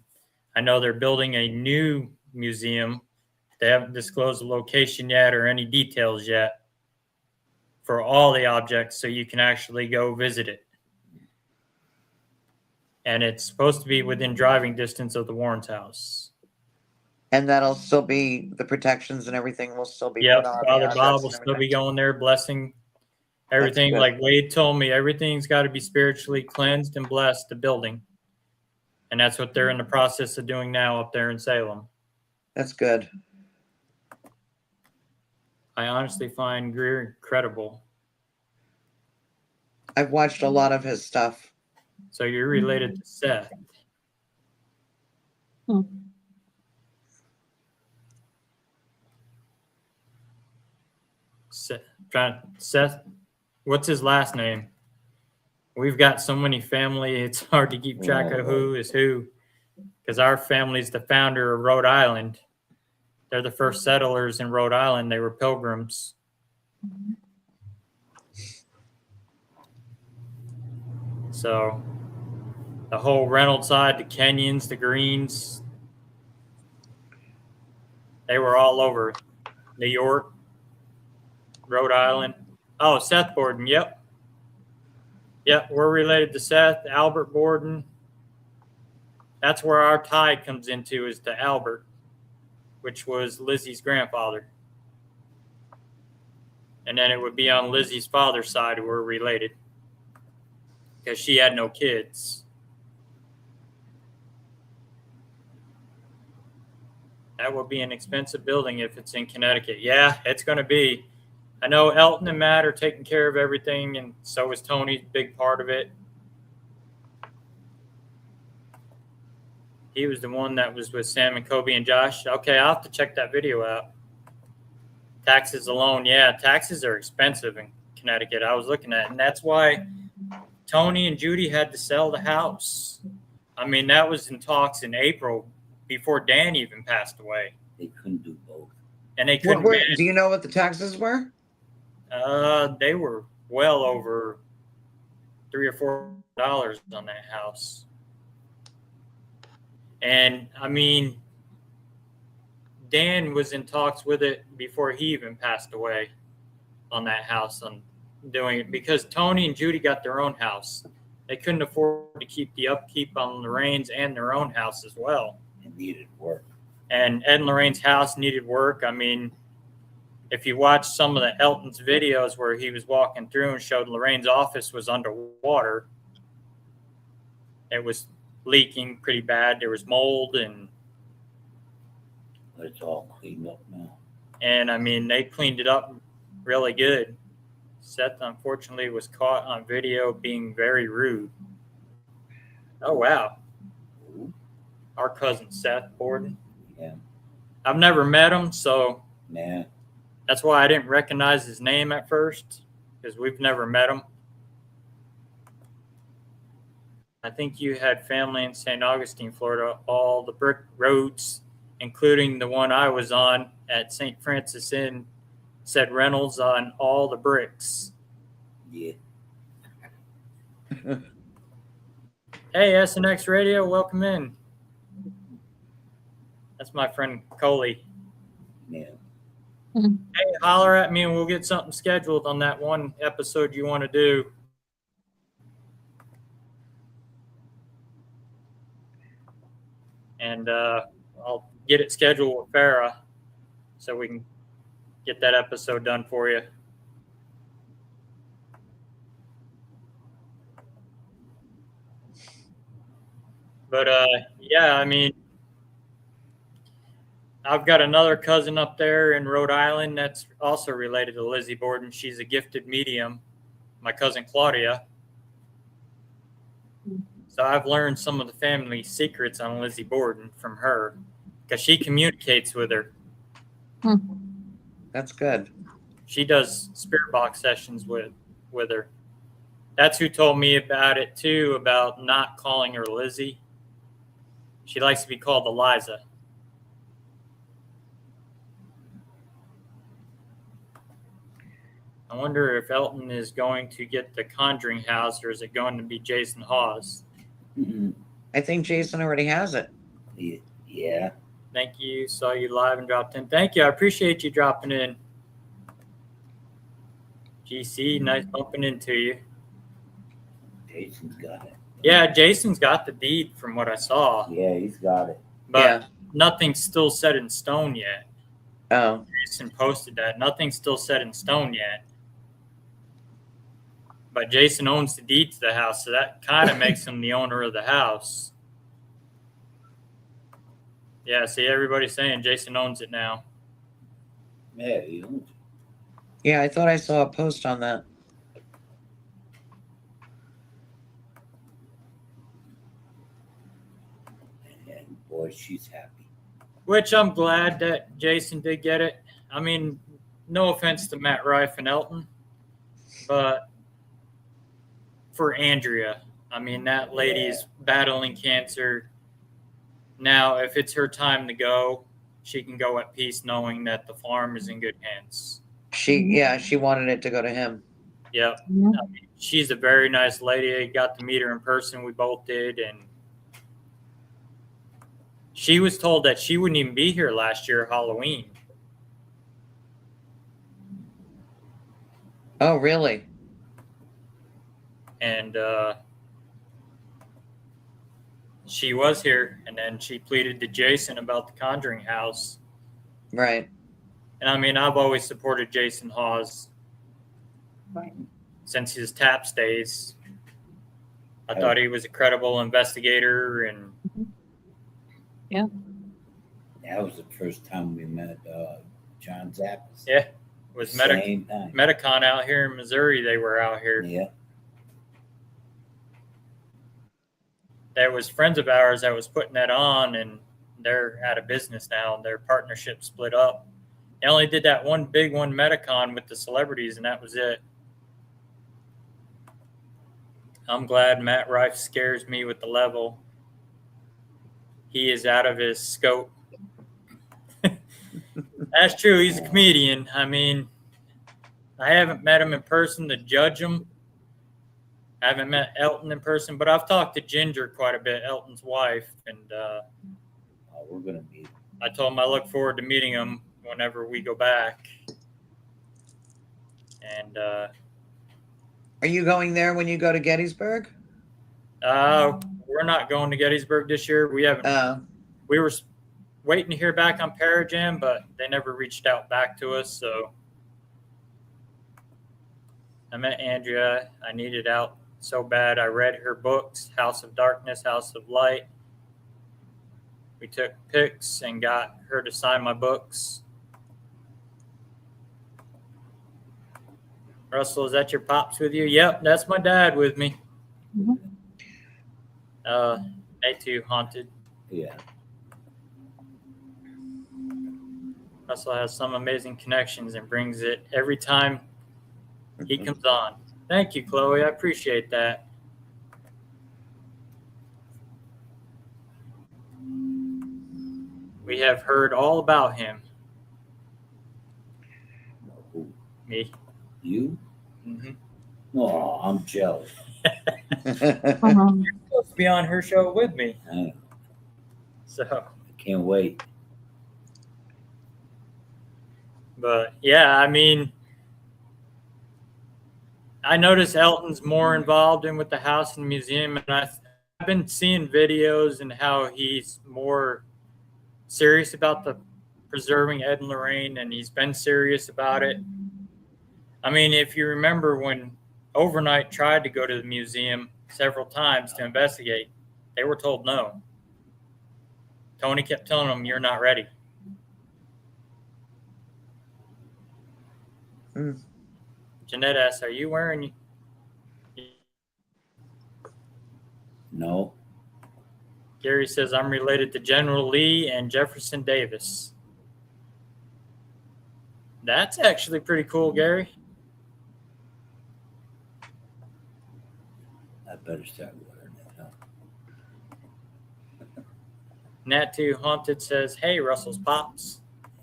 I know they're building a new museum. They haven't disclosed the location yet or any details yet for all the objects, so you can actually go visit it. And it's supposed to be within driving distance of the Warrens' house. And that'll still be, the protections and everything will still be Yep, put on the Father objects Bob will and still be everything. going there, blessing everything. good. Like Wade told me, everything's got to be spiritually cleansed and blessed, the building. And that's what they're in the process of doing now up there in Salem. That's good. I honestly find Greer incredible. I've watched a lot of his stuff. So you're related to Seth. Hmm. Seth, what's his last name? We've got so many family, it's hard to keep track of who is who. Because our family's the founder of Rhode Island. They're the first settlers in Rhode Island. They were pilgrims. So the whole Reynolds side, the Kenyans, the Greens, they were all over New York, Rhode Island. Oh, Seth Borden. Yep. Yep. We're related to Seth, Albert Borden. That's where our tie comes into, is to Albert, which was Lizzie's grandfather. And then it would be on Lizzie's father's side who were related because she had no kids. That would be an expensive building if it's in Connecticut. Yeah, it's going to be. I know Elton and Matt are taking care of everything, and so is Tony, big part of it. He was the one that was with Sam and Kobe and Josh. Okay, I'll have to check that video out. Taxes alone, yeah, taxes are expensive in Connecticut. I was looking at it, and that's why Tony and Judy had to sell the house. I mean, that was in talks in April before Dan even passed away. They couldn't do both. And they couldn't Do you know what the taxes were? They were well over $3 or $4 on that house. And I mean, Dan was in talks with it before he even passed away on that house on doing it because Tony and Judy got their own house. They couldn't afford to keep the upkeep on Lorraine's and their own house as well. It needed work. And Ed and Lorraine's house needed work. I mean, if you watch some of the Elton's videos where he was walking through and showed Lorraine's office was underwater, it was leaking pretty bad. There was mold But it's all cleaned up now. and I mean, they cleaned it up really good. Seth, unfortunately, was caught on video being very rude. Oh, wow. Ooh, Our cousin Seth Borden. yeah, I've never met him, so man. that's why I didn't recognize his name at first, because we've never met him. I think you had family in St. Augustine, Florida. All the brick roads, including the one I was on at St. Francis Inn, said Reynolds on all the bricks. Yeah. Hey, SNX Radio, welcome in. That's my friend Coley. Yeah. Hey, holler at me and we'll get something scheduled on that one episode you want to do. And I'll get it scheduled with Farrah so we can get that episode done for you. But yeah, I mean, I've got another cousin up there in Rhode Island that's also related to Lizzie Borden. She's a gifted medium, my cousin Claudia. So I've learned some of the family secrets on Lizzie Borden from her because she communicates with her. That's good. She does spirit box sessions with her. That's who told me about it too, about not calling her Lizzie. She likes to be called Eliza. I wonder if Elton is going to get the Conjuring house or is it going to be Jason Hawes? Mhm. I think Jason already has it. Yeah. Thank you. Saw you live and dropped in. Thank you. I appreciate you dropping in. GC, nice bumping into you. Jason's got it. Yeah, Jason's got the deed from what I saw, Yeah, he's got it. but Yeah. nothing's still set in stone yet. Oh, Jason posted that. Nothing's still set in stone yet. But Jason owns the deed to the house, so that kind of makes him the owner of the house. Yeah, see, everybody's saying Jason owns it now. Yeah, he owns it. yeah. I thought I saw a post on that. And boy, she's happy. Which I'm glad that Jason did get it. I mean, no offense to Matt Rife and Elton, but for Andrea, I mean, that lady's battling cancer. Now, if it's her time to go, she can go at peace knowing that the farm is in good hands. She wanted it to go to him. Yep. I mean, she's a very nice lady. I got to meet her in person. We both did. And she was told that she wouldn't even be here last year, Halloween. Oh, really? And she was here. And then she pleaded to Jason about the Conjuring house. Right. And I mean, I've always supported Jason Hawes Right. since his TAPS days. I thought he was a credible investigator. And That was the first time we met John Zappas. yeah, it was Same time. Medicon out here in Missouri. They were out here. Yeah. There was friends of ours that was putting that on, and they're out of business now. Their partnership split up. They only did that one big one, Medicon, with the celebrities, and that was it. I'm glad Matt Rife scares me with the level. He is out of his scope. That's true. He's a comedian. I mean, I haven't met him in person to judge him. I haven't met Elton in person, but I've talked to Ginger quite a bit, Elton's wife, and We're going to meet. I told him I look forward to meeting him whenever we go back. And Are you going there when you go to Gettysburg? we're not going to Gettysburg this year. We haven't. We were waiting to hear back on Parajam, but they never reached out back to us. So I met Andrea. I needed out so bad. I read her books, House of Darkness, House of Light. We took pics and got her to sign my books. Russell, is that your pops with you? Yep, that's my dad with me. They too haunted. Yeah. Russell has some amazing connections and brings it every time he comes on. Thank you, Chloe. I appreciate that. We have heard all about him. Who? Me. You? Mm-hmm. Oh, I'm jealous. Mhm. You're supposed to be on her show with me. I So, can't wait. but yeah, I mean, I notice Elton's more involved in with the house and museum, and I've been seeing videos and how he's more serious about the preserving Ed and Lorraine, and he's been serious about it. I mean, if you remember when Overnight tried to go to the museum several times to investigate, they were told no. Tony kept telling them, "You're not ready." Hmm. Jeanette asks, "Are you wearing?" No, Gary says, "I'm related to General Lee and Jefferson Davis." That's actually pretty cool, Gary. I better start wearing it. Huh? Nat2 Haunted says, "Hey, Russell's Pops.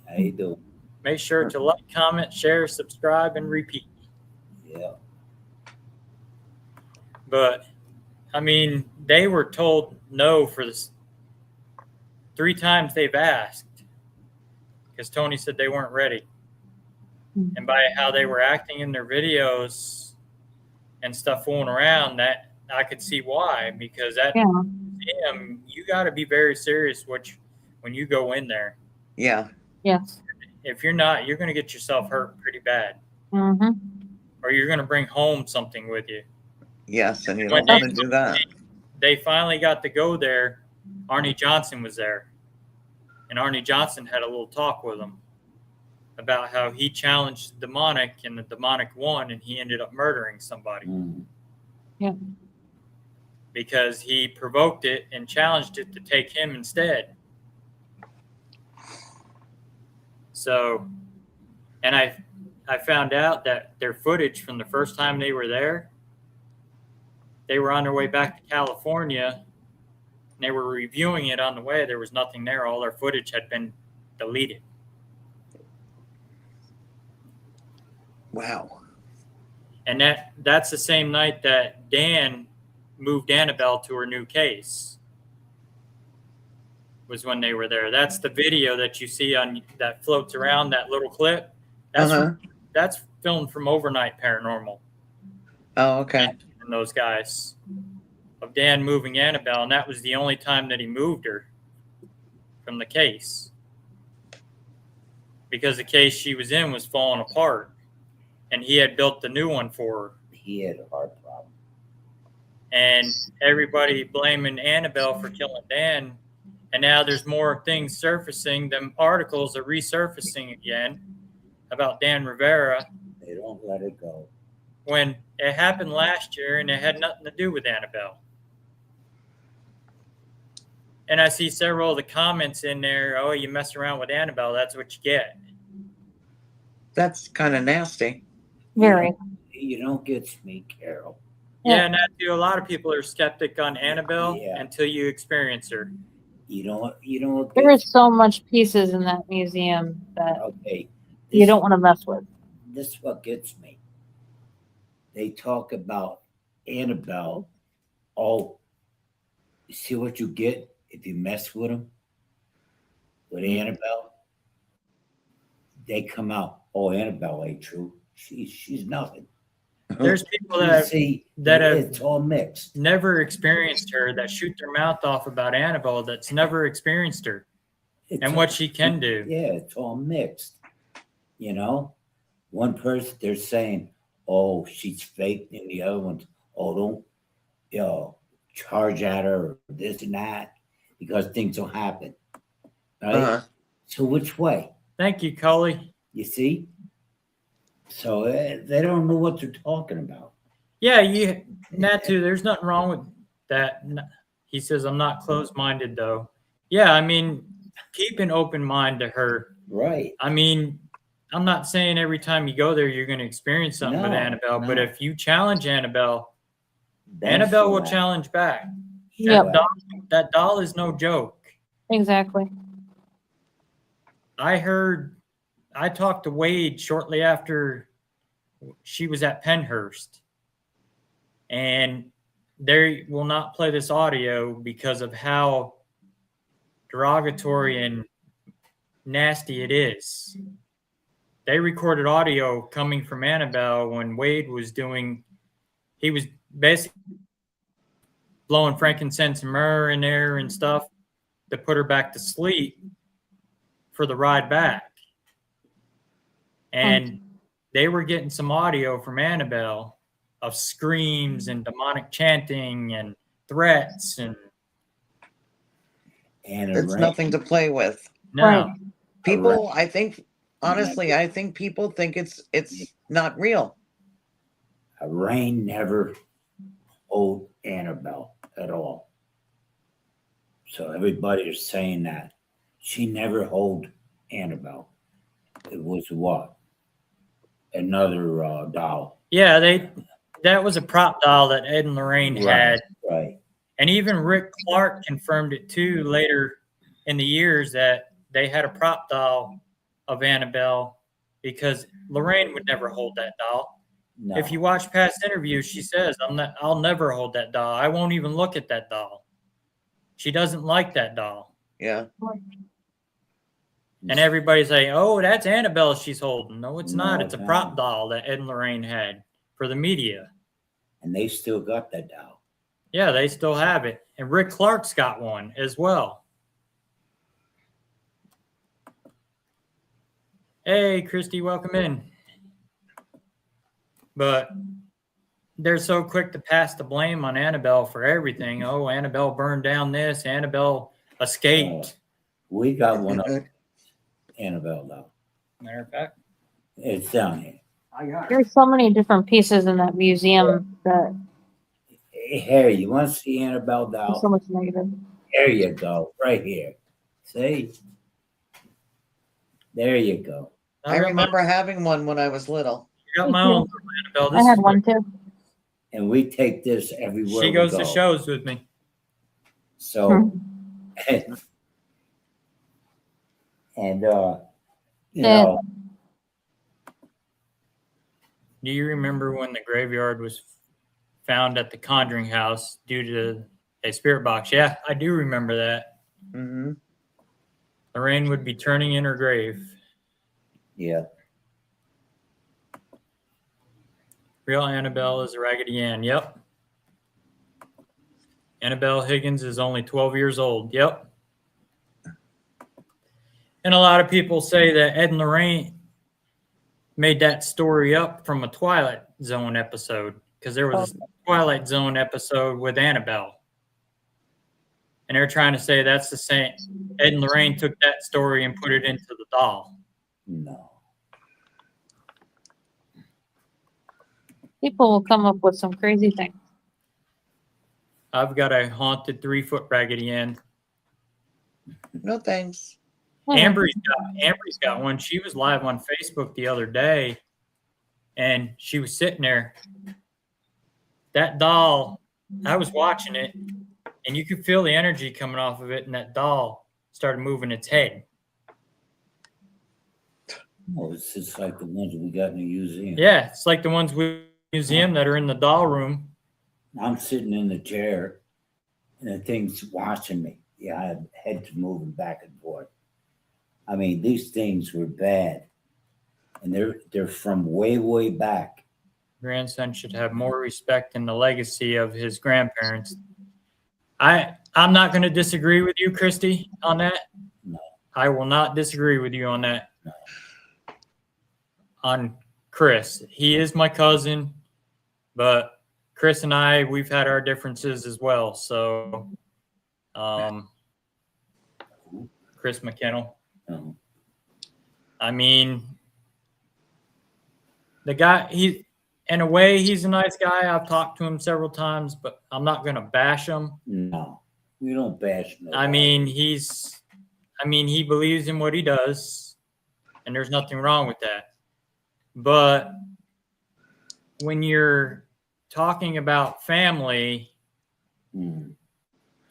How you doing? Make sure to like, comment, share, subscribe, and repeat." Yeah. But, I mean, they were told no for this 3 times they've asked because Tony said they weren't ready. And by how they were acting in their videos and stuff fooling around, that I could see why, because that Yeah. museum, you got to be very serious when you go in there. Yeah. Yes. If you're not, you're going to get yourself hurt pretty bad, Mm-hmm. or you're going to bring home something with you. Yes, and you When don't want to do that. They finally got to go there. Arnie Johnson was there, and Arnie Johnson had a little talk with him about how he challenged the demonic and the demonic won, and he ended up murdering somebody because he provoked it and challenged it to take him instead. So, and I found out that their footage from the first time they were there, they were on their way back to California, and they were reviewing it on the way. There was nothing there. All their footage had been deleted. Wow. And that's the same night that Dan moved Annabelle to her new case, was when they were there. That's the video that you see on that floats around, that little clip. That's filmed from Overnight Paranormal. Oh, okay. And those guys of Dan moving Annabelle, and that was the only time that he moved her from the case because the case she was in was falling apart, and he had built the new one for her. He had a heart problem. And everybody blaming Annabelle for killing Dan. And now there's more things surfacing. Them articles are resurfacing again about Dan Rivera. They don't let it go. When it happened last year and it had nothing to do with Annabelle. And I see several of the comments in there, "Oh, you mess around with Annabelle, that's what you get." That's kind of nasty. Very. You don't get me, Carol. Yeah, and a lot of people are skeptic on Annabelle Yeah. until you experience her. You don't. There is so much pieces in that museum that Okay. you don't want to mess with. This is what gets me. They talk about Annabelle. Oh, you see what you get if you mess with them? With Annabelle? They come out, oh, Annabelle ain't true. She's nothing. There's people You that see, have it's all mixed. never experienced her, that shoot their mouth off about Annabelle, that's never experienced her and what she can do. Yeah, it's all mixed. You know, one person they're saying, "Oh, she's fake," and the other one's, "Oh, don't, charge at her or this and that because things will happen." Right? So which way? Thank you, Cully. You see? So they don't know what they're talking about. Yeah, Natu, there's nothing wrong with that. He says, "I'm not closed-minded, though." Yeah, I mean, keep an open mind to her. Right. I mean, I'm not saying every time you go there you're going to experience something with Annabelle, but if you challenge Annabelle, Annabelle will challenge back. Yep. That doll is no joke. Exactly. I talked to Wade shortly after she was at Pennhurst, and they will not play this audio because of how derogatory and nasty it is. They recorded audio coming from Annabelle when Wade was he was basically blowing frankincense and myrrh in there and stuff to put her back to sleep for the ride back. And they were getting some audio from Annabelle of screams and demonic chanting and threats and It's nothing to play with. no. Right. People, I think, honestly, I think people think it's not real. Rain never owed Annabelle at all. So everybody is saying that. She never owed Annabelle. It was what? Another doll. Yeah, that was a prop doll that Ed and Lorraine had. Right. And even Rick Clark confirmed it too later in the years that they had a prop doll of Annabelle because Lorraine would never hold that doll. No. If you watch past interviews, she says, I'll never hold that doll. I won't even look at that doll. She doesn't like that doll. Yeah. And everybody's like, oh, that's Annabelle she's holding. No, it's No, not. It's a it's prop not. doll that Ed and Lorraine had for the media. And they still got that doll. Yeah, they still have it. And Rick Clark's got one as well. Hey, Christy, welcome in. But they're so quick to pass the blame on Annabelle for everything. Oh, Annabelle burned down this. Annabelle escaped. We got one of Annabelle doll. Matter of fact. It's down here. There's so many different pieces in that museum that Hey, Harry, you want to see Annabelle there's doll? so much negative. There you go. Right here. See? There you go. I remember having one when I was little. I got my own Annabelle. I had one too. And we take this everywhere She we goes go. to shows with me. So, and you Yeah. know, Do you remember when the graveyard was found at the Conjuring House due to a spirit box? Yeah, I do remember that. Hmm. Lorraine would be turning in her grave. yeah, Real Annabelle is a Raggedy Ann. Yep. Annabelle Higgins is only 12 years old. Yep. And a lot of people say that Ed and Lorraine made that story up from a Twilight Zone episode because there was a Twilight Zone episode with Annabelle. And they're trying to say that's the same. Ed and Lorraine took that story and put it into the doll. no. People will come up with some crazy things. I've got a haunted 3-foot Raggedy Ann. No thanks. Amber's got one. She was live on Facebook the other day, and she was sitting there. That doll, I was watching it, and you could feel the energy coming off of it, and that doll started moving its head. Oh, it's just like the ones we got in the museum. Yeah, it's like the ones we museum that are in the doll room. I'm sitting in the chair, and the thing's watching me. Yeah, I have heads moving back and forth. I mean, these things were bad, and they're from way, way back. Grandson should have more respect in the legacy of his grandparents. I'm not going to disagree with you, Christy, on that. No. I will not disagree with you on that. No. On Chris, he is my cousin, but Chris and I, we've had our differences as well. So, Chris McKennell. No. I mean, the guy, in a way, he's a nice guy. I've talked to him several times, but I'm not going to bash him. No, we don't bash nobody. I mean, he believes in what he does, and there's nothing wrong with that. But when you're talking about family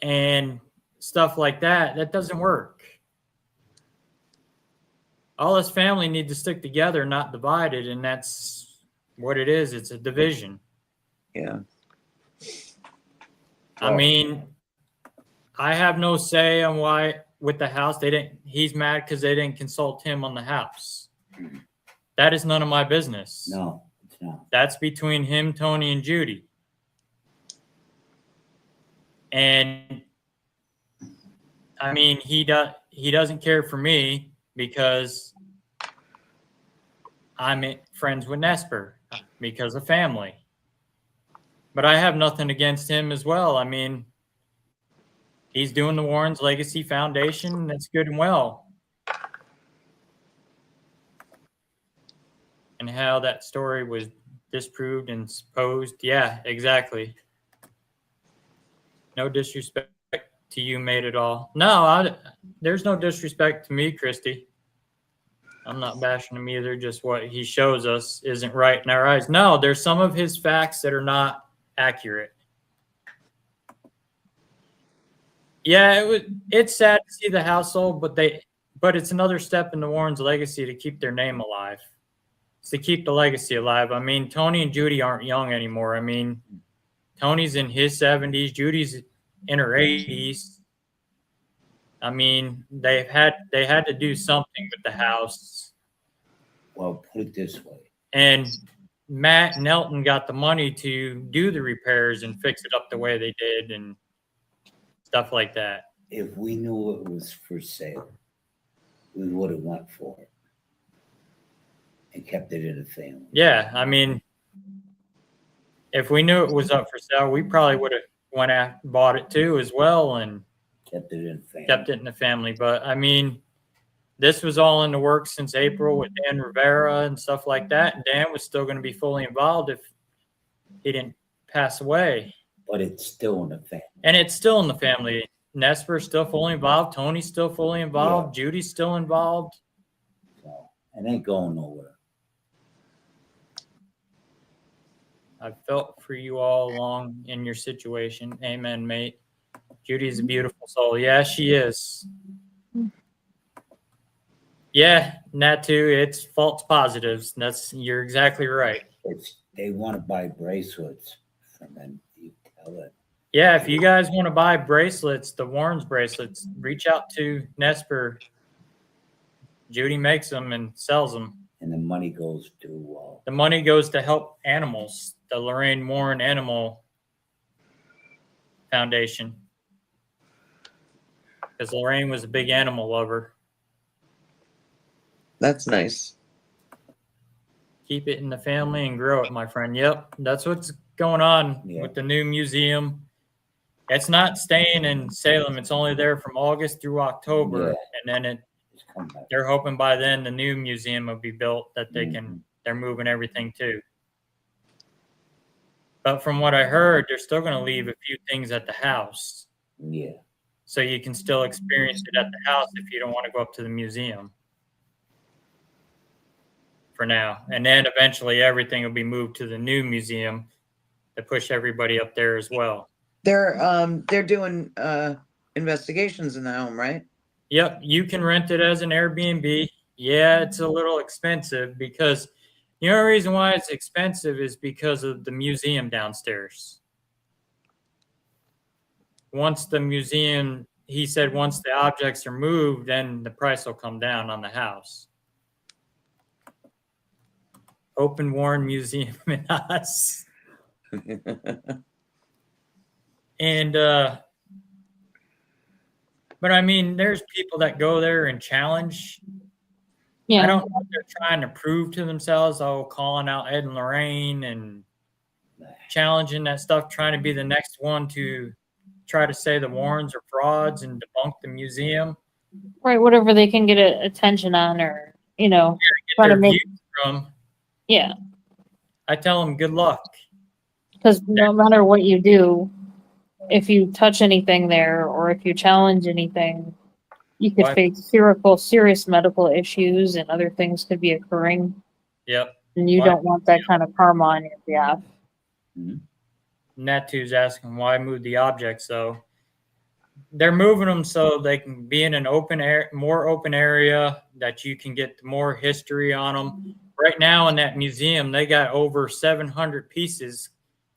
and stuff like that, that doesn't work. All us family need to stick together, not divided, and that's what it is. It's a division. Yeah. I mean, I have no say on why with the house they didn't. He's mad because they didn't consult him on the house. That is none of my business. No, it's not. That's between him, Tony, and Judy. And I mean, he doesn't care for me because I'm friends with Nesper because of family. But I have nothing against him as well. I mean, he's doing the Warren's Legacy Foundation. That's good and well. And how that story was disproved and supposed. Yeah, exactly. No disrespect to you, mate, at all. No, there's no disrespect to me, Christy. I'm not bashing him either. Just what he shows us isn't right in our eyes. No, there's some of his facts that are not accurate. Yeah, it's sad to see the household, but it's another step in the Warren's legacy to keep their name alive. It's to keep the legacy alive. I mean, Tony and Judy aren't young anymore. I mean, Tony's in his 70s, Judy's in her 80s. I mean, they had to do something with the house. Well, put it this way. And Matt and Elton got the money to do the repairs and fix it up the way they did and stuff like that. If we knew it was for sale, we would have went for it and kept it in the family. Yeah, I mean, if we knew it was up for sale, we probably would have bought it too as well and Kept it in the family. kept it in the family. But I mean, this was all in the works since April with Dan Rivera and stuff like that. And Dan was still going to be fully involved if he didn't pass away. But it's still in the family. And it's still in the family. Nesper's still fully involved. Tony's still fully involved. Yeah. Judy's still involved. So it ain't going nowhere. I've felt for you all along in your situation. Amen, mate. Judy's a beautiful soul. Yeah, she is. Yeah, and that too. It's false positives. You're exactly right. They want to buy bracelets from them. You tell it. Yeah, if you guys want to buy bracelets, the Warren's bracelets, reach out to Nesper. Judy makes them and sells them. And the money goes to The money goes to help animals, the Lorraine Warren Animal Foundation. Because Lorraine was a big animal lover. That's nice. Keep it in the family and grow it, my friend. Yep, that's what's going on with the new museum. It's not staying in Salem. It's only there from August through October. Yeah. And then they're hoping by then the new museum will be built that they're moving everything to. But from what I heard, they're still going to leave a few things at the house. Yeah. So you can still experience it at the house if you don't want to go up to the museum. For now. And then eventually everything will be moved to the new museum to push everybody up there as well. They're doing investigations in the home, right? Yep, you can rent it as an Airbnb. Yeah, it's a little expensive because the only reason why it's expensive is because of the museum downstairs. Once the museum, he said once the objects are moved, then the price will come down on the house. Open Warren Museum in us. And but I mean, there's people that go there and challenge. Yeah. I don't know if they're trying to prove to themselves, calling out Ed and Lorraine and challenging that stuff, trying to be the next one to try to say the Warrens are frauds and debunk the museum. Right, whatever they can get attention on, or Get try their to make. views from. Yeah, I tell them good luck. because no matter what you do, if you touch anything there or if you challenge anything, you could Why- face serious medical issues and other things could be occurring. Yep. And you Why- don't want that kind of karma on your behalf. Natu's asking why move the objects. So they're moving them so they can be in an more open area that you can get more history on them. Right now in that museum, they got over 700 pieces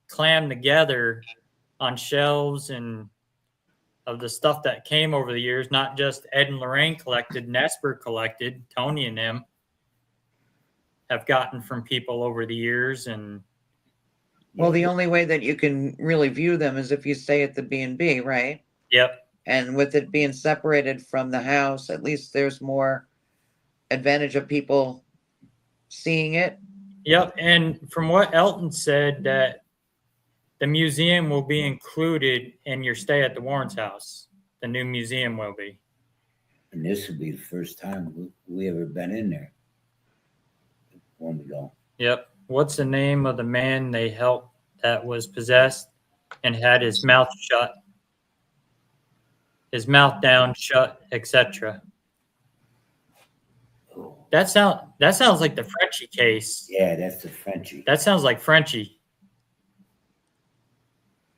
clammed together on shelves and of the stuff that came over the years, not just Ed and Lorraine collected, Nesper collected, Tony and them have gotten from people over the years. And Well, the only way that you can really view them is if you stay at the B&B, right? yep, And with it being separated from the house, at least there's more advantage of people seeing it. yep. And from what Elton said, that the museum will be included in your stay at the Warrens house. The new museum will be. And this will be the first time we ever been in there. When we go. Yep. What's the name of the man they helped that was possessed and had his mouth shut, his mouth down, shut, etc.? Oh, That sounds like the Frenchie case. yeah, that's the Frenchie. That sounds like Frenchie.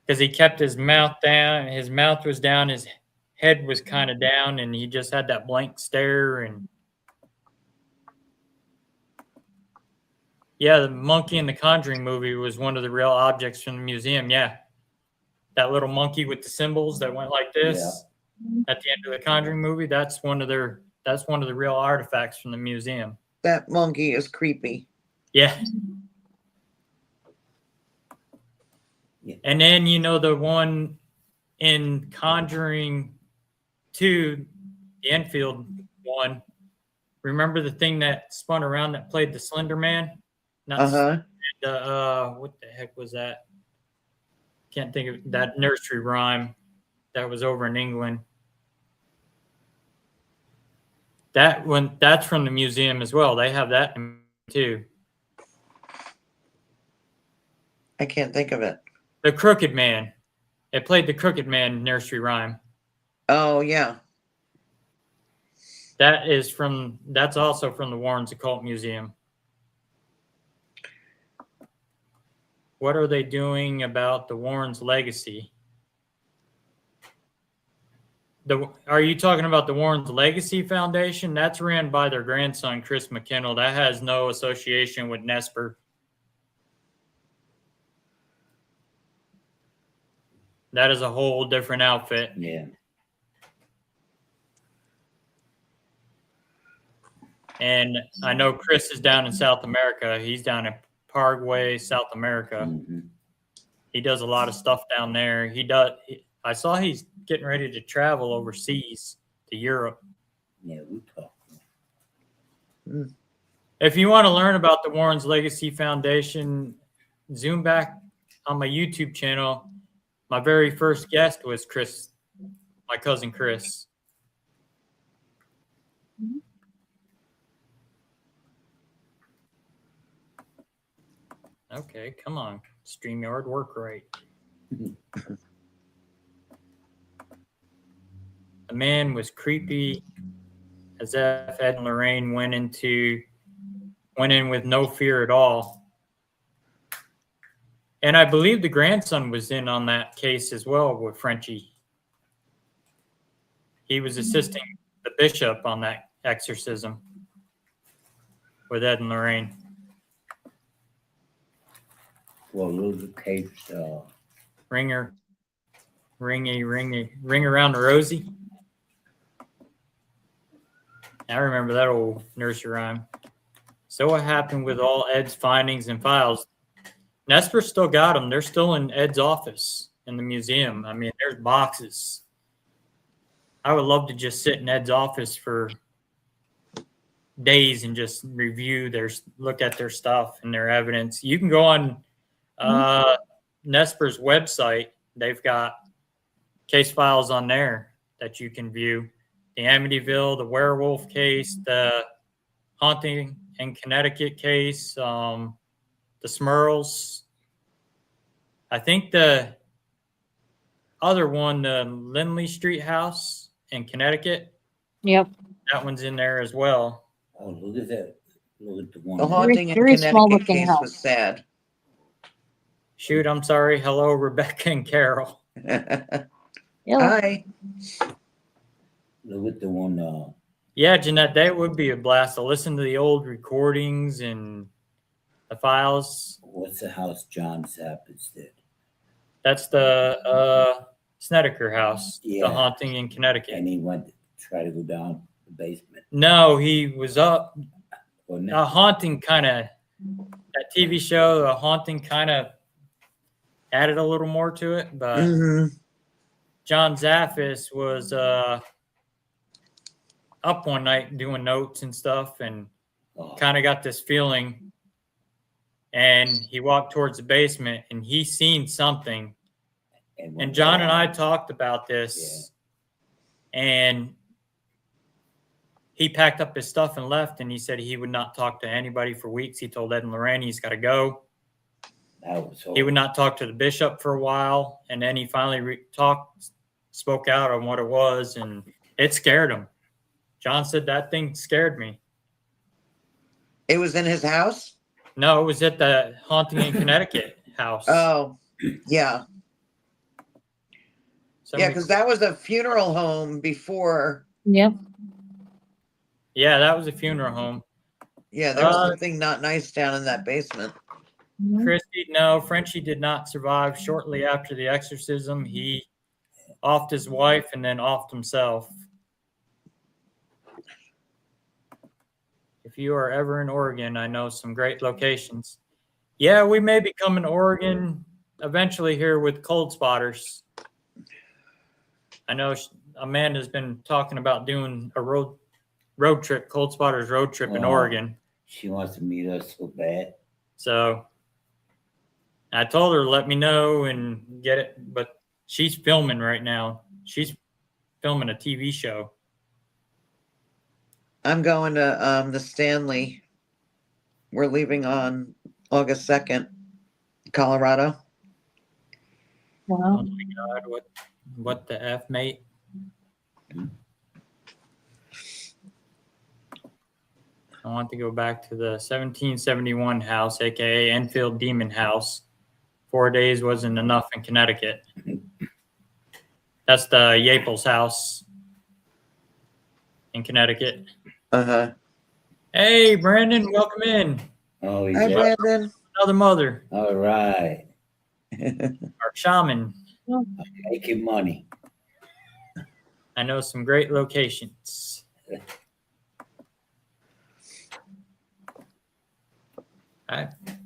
Because he kept his mouth down, his mouth was down, his head was kind of down, and he just had that blank stare. And yeah, the monkey in the Conjuring movie was one of the real objects from the museum. Yeah, that little monkey with the symbols that went like this at the end of the Conjuring movie. That's one of the real artifacts from the museum. That monkey is creepy. Yeah. Yeah. And then, the one in Conjuring 2, the Enfield one, remember the thing that spun around that played the Slender Man? Not what the heck was that? Can't think of that nursery rhyme that was over in England. That's from the museum as well. They have that too. I can't think of it. The Crooked Man. It played the Crooked Man nursery rhyme. Oh, yeah. That's also from the Warrens Occult Museum. What are they doing about the Warrens' legacy? Are you talking about the Warrens Legacy Foundation? That's ran by their grandson, Chris McKinnell. That has no association with Nesper. That is a whole different outfit. Yeah. And I know Chris is down in South America. He's down in Paraguay, South America. Mm-hmm. He does a lot of stuff down there. I saw he's getting ready to travel overseas to Europe. Yeah, we talk. If you want to learn about the Warrens Legacy Foundation, zoom back on my YouTube channel. My very first guest was Chris, my cousin Chris. Okay, come on. StreamYard, work right. The man was creepy as if Ed and Lorraine went in with no fear at all. And I believe the grandson was in on that case as well with Frenchie. He was assisting the bishop on that exorcism with Ed and Lorraine. Well, little case. Ring around the rosy. I remember that old nursery rhyme. So what happened with all Ed's findings and files? Nesper still got them. They're still in Ed's office in the museum. I mean, there's boxes. I would love to just sit in Ed's office for days and just look at their stuff and their evidence. You can go on Nesper's website. They've got case files on there that you can view. The Amityville, the werewolf case, the haunting in Connecticut case, the Smurls. I think the other one, the Lindley Street house in Connecticut. Yep. That one's in there as well. Oh, look at that. Look at the one. The haunting in Very small Connecticut looking case house. was sad. Shoot, I'm sorry. Hello, Rebecca and Carol. Yeah. Hi. Look at the one. Yeah, Jeanette, that would be a blast to listen to the old recordings and the files. What's the house John Zappis did? That's the Snedeker house, the Yeah. haunting in Connecticut. And he went to try to go down the basement. No, he was up. Wasn't it? A haunting kind of, that TV show, a haunting kind of added a little more to it. But Hmm. John Zaffis was up one night doing notes and stuff and Oh, kind of got this feeling. And he walked towards the basement and he seen something. went And John and I down. talked about this. And he packed up his stuff and left. And he said he would not talk to anybody for weeks. He told Ed and Lorraine he's got to go. That was He would not talk to the bishop for a while. And then he finally spoke out on what it was. And it scared him. John said that thing scared me. It was in his house? No, it was at the Haunting in Connecticut house. Oh, yeah. Yeah, because that was a funeral home before. Yep. Yeah, that was a funeral home. Yeah, there was something not nice down in that basement. Christy, no, Frenchie did not survive. Shortly after the exorcism, he offed his wife and then offed himself. If you are ever in Oregon, I know some great locations. Yeah, we may be coming to Oregon eventually here with Cold Spotters. I know Amanda's been talking about doing a road trip, Cold Spotters road trip in Wow. Oregon. She wants to meet us so bad. So I told her to let me know and get it, but she's filming right now. She's filming a TV show. I'm going to the Stanley. We're leaving on August 2nd, Colorado. Oh Wow. my God, what the F, mate? I want to go back to the 1771 house, aka Enfield Demon House. 4 days wasn't enough in Connecticut. That's the Yaples house in Connecticut. Uh-huh. Hey, Brandon, welcome in. Oh, he's Hi, there. Brandon. Another mother, All right. our shaman. Making money. I know some great locations.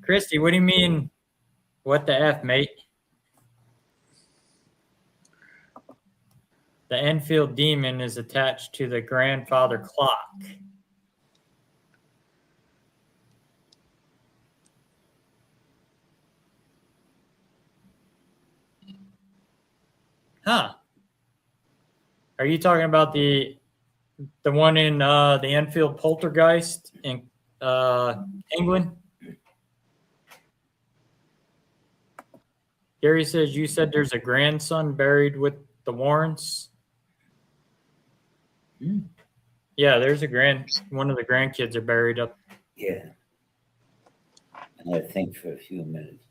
Christy, what do you mean? What the F, mate? The Enfield Demon is attached to the grandfather clock. Huh. Are you talking about the one in the Enfield Poltergeist in England? Gary says you said there's a grandson buried with the Warrens. Hmm. Yeah, there's one of the grandkids are buried up. Yeah. And I think for a few minutes.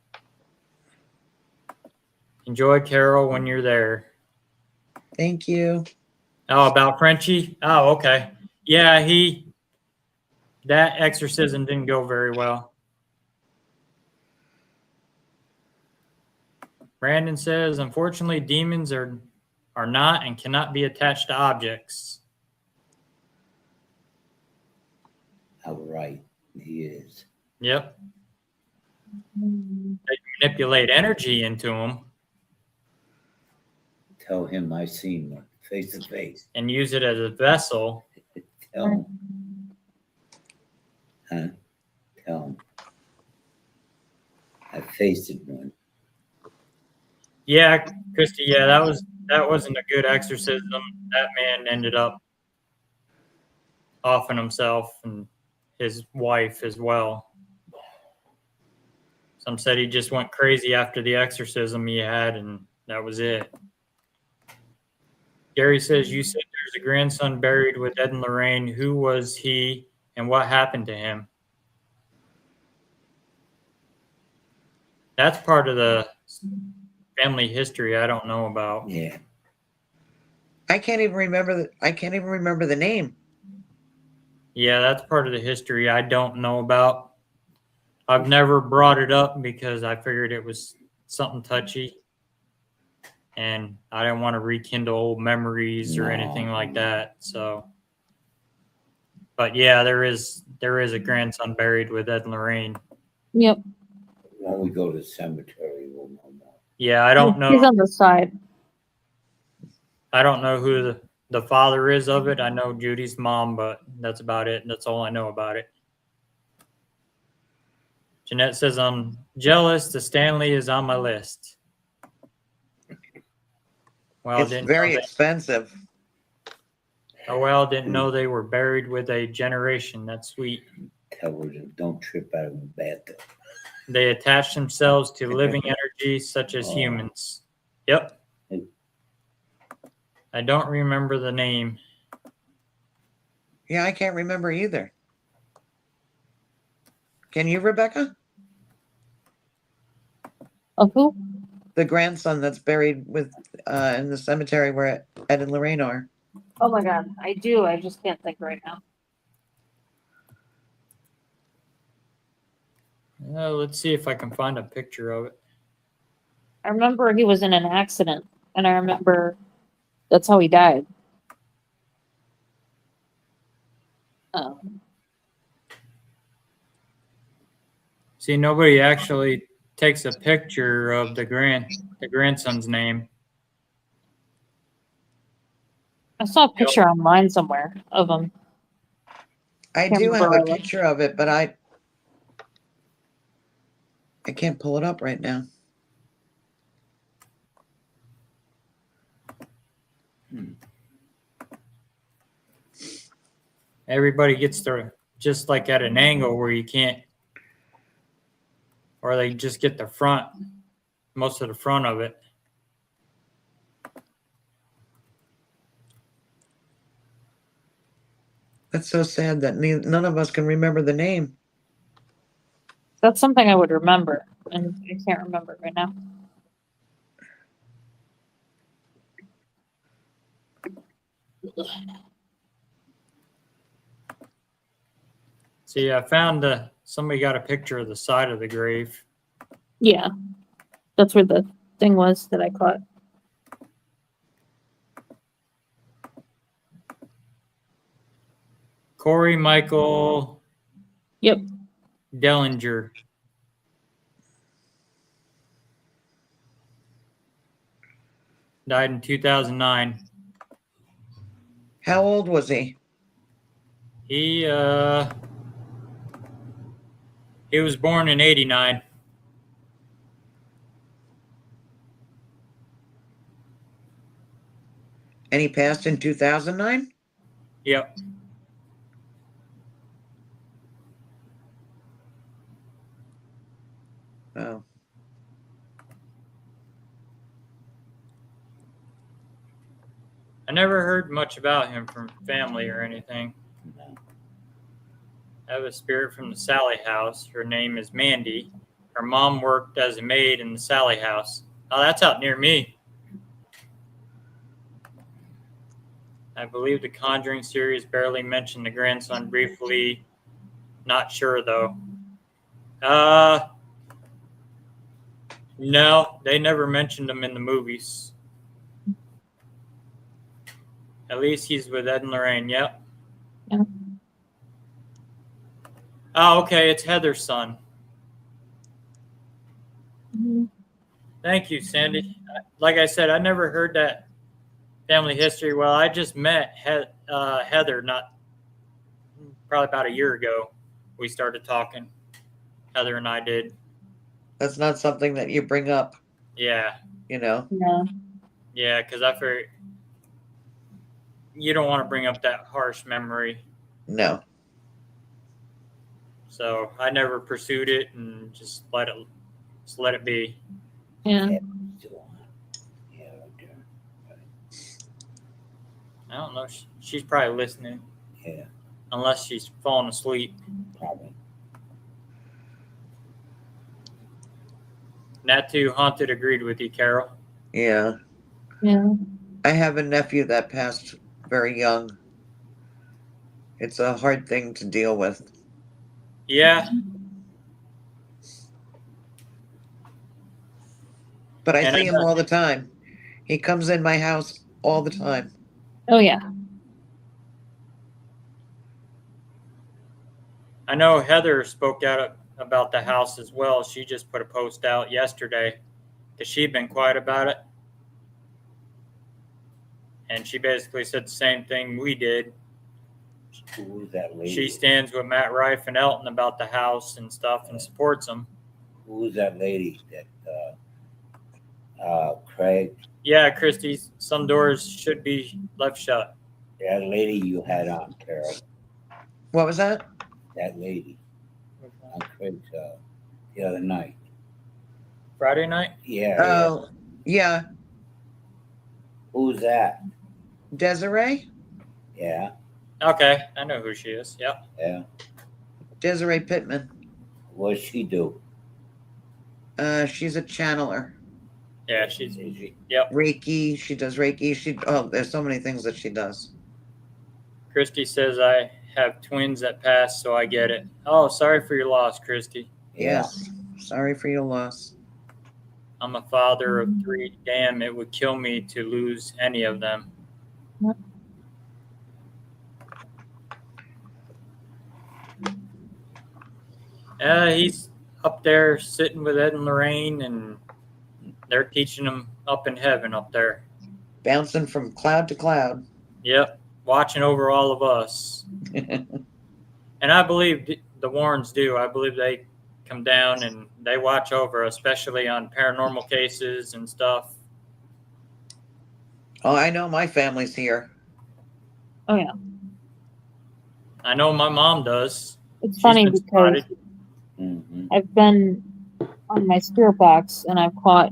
Enjoy Carol when you're there. Thank you. Oh, about Frenchie? Oh, okay. Yeah, that exorcism didn't go very well. Brandon says, unfortunately, demons are not and cannot be attached to objects. How right he is. Yep. They manipulate energy into them Tell him I seen one face to face. and use it as a vessel. Tell him. Huh? Tell him. I faced it one. Yeah, Christy, yeah, that wasn't a good exorcism. That man ended up offing himself and his wife as well. Some said he just went crazy after the exorcism he had, and that was it. Gary says, you said there's a grandson buried with Ed and Lorraine. Who was he and what happened to him? That's part of the family history I don't know about. Yeah. I can't even remember the name. Yeah, that's part of the history I don't know about. I've never brought it up because I figured it was something touchy. and I didn't want to rekindle old memories or anything No. like that. So, but yeah, there is a grandson buried with Ed and Lorraine. Yep. When we go to the cemetery, we'll know more. Yeah, I don't He's know. on the side. I don't know who the father is of it. I know Judy's mom, but that's about it. That's all I know about it. Jeanette says, I'm jealous. The Stanley is on my list. Well, It's very expensive. didn't know they were buried with a generation. That's sweet. Tell her to don't trip out of the bathtub. They attach themselves to living energies such as humans. Yep. I don't remember the name. Yeah, I can't remember either. Can you, Rebecca? Of who? The grandson that's buried with in the cemetery where Ed and Lorraine are. Oh my God, I do. I just can't think right now. Let's see if I can find a picture of it. I remember he was in an accident, and I remember that's how he died. See, nobody actually takes a picture of the grandson's name. I saw a picture online somewhere of him. I Can't do have remember a where it was. picture of it, but I can't pull it up right now. Everybody gets to just like at an angle where you can't, or they just get the front, most of the front of it. That's so sad that none of us can remember the name. That's something I would remember, and I can't remember it right now. See, I found somebody got a picture of the side of the grave. Yeah, that's where the thing was that I caught. Corey Michael Yep. Dellinger. Died in 2009. How old was he? He was born in 89. And he passed in 2009? Yep. Oh. I never heard much about him from family or anything. No. I have a spirit from the Sally house. Her name is Mandy. Her mom worked as a maid in the Sally house. Oh, that's out near me. I believe the Conjuring series barely mentioned the grandson briefly. Not sure though. No, they never mentioned him in the movies. At least he's with Ed and Lorraine. Yep. Yeah. Oh, okay. It's Heather's son. Mhm. Thank you, Sandy. Like I said, I never heard that family history. Well, I just met Heather probably about a year ago. We started talking. Heather and I did. That's not something that you bring up, Yeah. you know? Yeah. Yeah, because I figured you don't want to bring up that harsh memory. No. So I never pursued it and just let it be. Yeah. Yeah, right there. I don't know. She's probably listening. Yeah, Unless she's falling asleep. probably. Natu Haunted agreed with you, Carol. Yeah. Yeah. I have a nephew that passed very young. It's a hard thing to deal with. Yeah. But I And see him all the time. He comes in my house all the time. Oh yeah. I know Heather spoke out about the house as well. She just put a post out yesterday because she'd been quiet about it. And she basically said the same thing we did. Who was that lady? She stands with Matt Rife and Elton about the house and stuff and supports them. Who was that lady that Craig? Yeah, Christy, some doors should be left shut. That lady you had on, Carol. What was that? That lady on Craig's the other night. Friday night? Yeah. Oh, yeah. Who's that? Desiree? Yeah. Okay, I know who she is. Yep. Yeah. Desiree Pittman. What does she do? She's a channeler. Yeah, she's Is she? Reiki. She does Reiki. There's so many things that she does. Christy says I have twins that passed, so I get it. Oh, sorry for your loss, Christy. Yeah. Yes. Sorry for your loss. I'm a father of 3. Damn, it would kill me to lose any of them. Yep. He's up there sitting with Ed and Lorraine, and they're teaching him up in heaven up there. Bouncing from cloud to cloud. Yep, watching over all of us. And I believe the Warrens do. I believe they come down and they watch over, especially on paranormal cases and stuff. Oh, I know my family's here. Oh yeah. I know my mom does. It's She's funny been because spotted. Mm-hmm. I've been on my spirit box and I've caught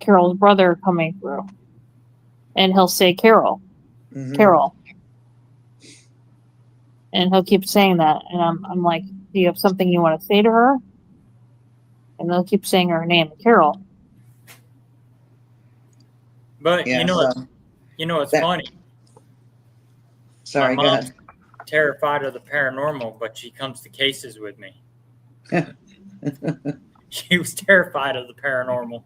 Carol's brother coming through, and he'll say Carol, Mhm. Carol, and he'll keep saying that, and I'm like, do you have something you want to say to her? And they'll keep saying her name, Carol. But Yeah, you know what's that- funny? Sorry, My go mom's ahead. terrified of the paranormal, but she comes to cases with me. She was terrified of the paranormal.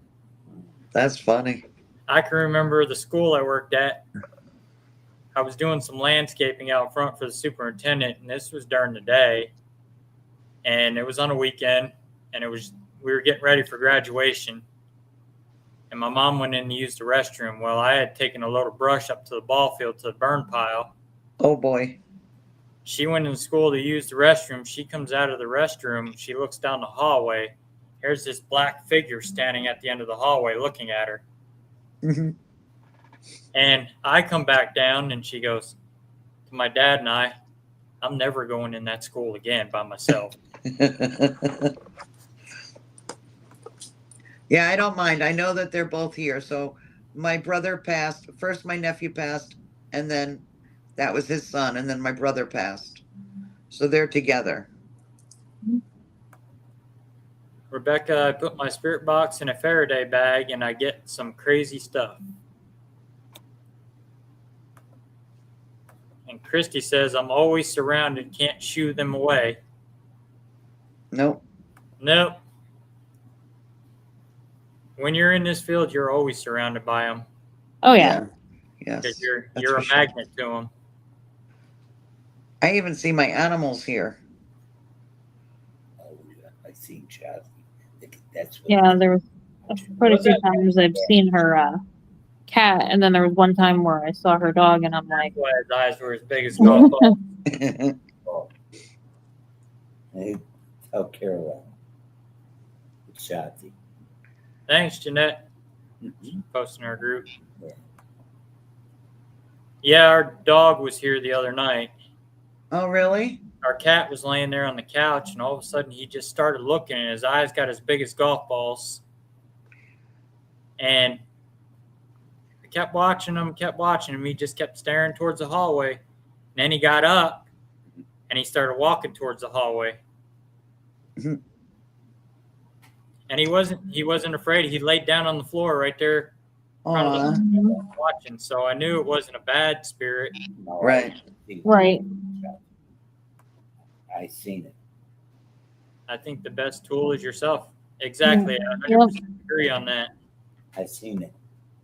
That's funny. I can remember the school I worked at. I was doing some landscaping out front for the superintendent, and this was during the day. And it was on a weekend, and we were getting ready for graduation. And my mom went in to use the restroom. Well, I had taken a load of brush up to the ball field to the burn pile. Oh boy. She went in school to use the restroom. She comes out of the restroom. She looks down the hallway. Here's this black figure standing at the end of the hallway looking at her. Mhm. And I come back down, and she goes to my dad and I'm never going in that school again by myself. Yeah, I don't mind. I know that they're both here. So my brother passed. First, my nephew passed, and then that was his son, and then my brother passed. So they're together. Rebecca, I put my spirit box in a Faraday bag, and I get some crazy stuff. And Christy says, I'm always surrounded, can't shoo them away. Nope. Nope. When you're in this field, you're always surrounded by them Oh yeah. Yes. because you're that's a for sure. magnet to them. I even see my animals here. Oh, yeah. I seen Chassie. That's what Yeah, there was quite a What's few that? times I've seen her cat, and then there was one time where I saw her dog, and I'm like, That's why his eyes were as big as golf balls. Oh. Hey, tell Carol. It's Shotzi. Thanks, Jeanette. Mhm. Posting our group. Yeah. Yeah, our dog was here the other night. Oh, really? Our cat was laying there on the couch, and all of a sudden he just started looking, and his eyes got as big as golf balls. And I kept watching him. He just kept staring towards the hallway. And then he got up, and he started walking towards the hallway. Mhm. And he wasn't afraid. He laid down on the floor right there in front of Aw. the watching. So I knew it wasn't a bad spirit. No, Right. I seen it. right. I seen it. I think the best tool is yourself. Exactly. I Yep. 100% agree on that. I seen it.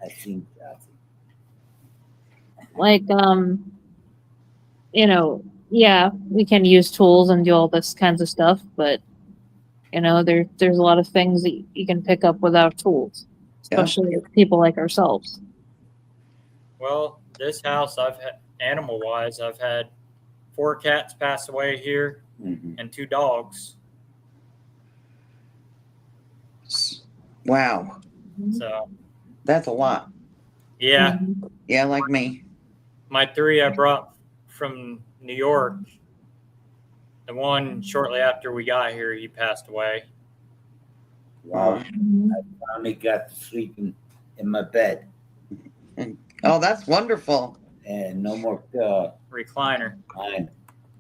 I've seen Kathy. Like, yeah, we can use tools and do all this kinds of stuff, but there's a lot of things that you can pick up without tools, Yeah. especially with people like ourselves. Well, this house, I've had animal wise, I've had 4 cats pass away here Mm-hmm. and 2 dogs. Wow, So that's a lot. yeah, Mhm. Yeah, like me. my 3 I brought from New York. The one shortly after we got here, he passed away. Wow. Mhm. Finally got to sleep in my bed. Oh, that's wonderful. And no more Recliner. mine.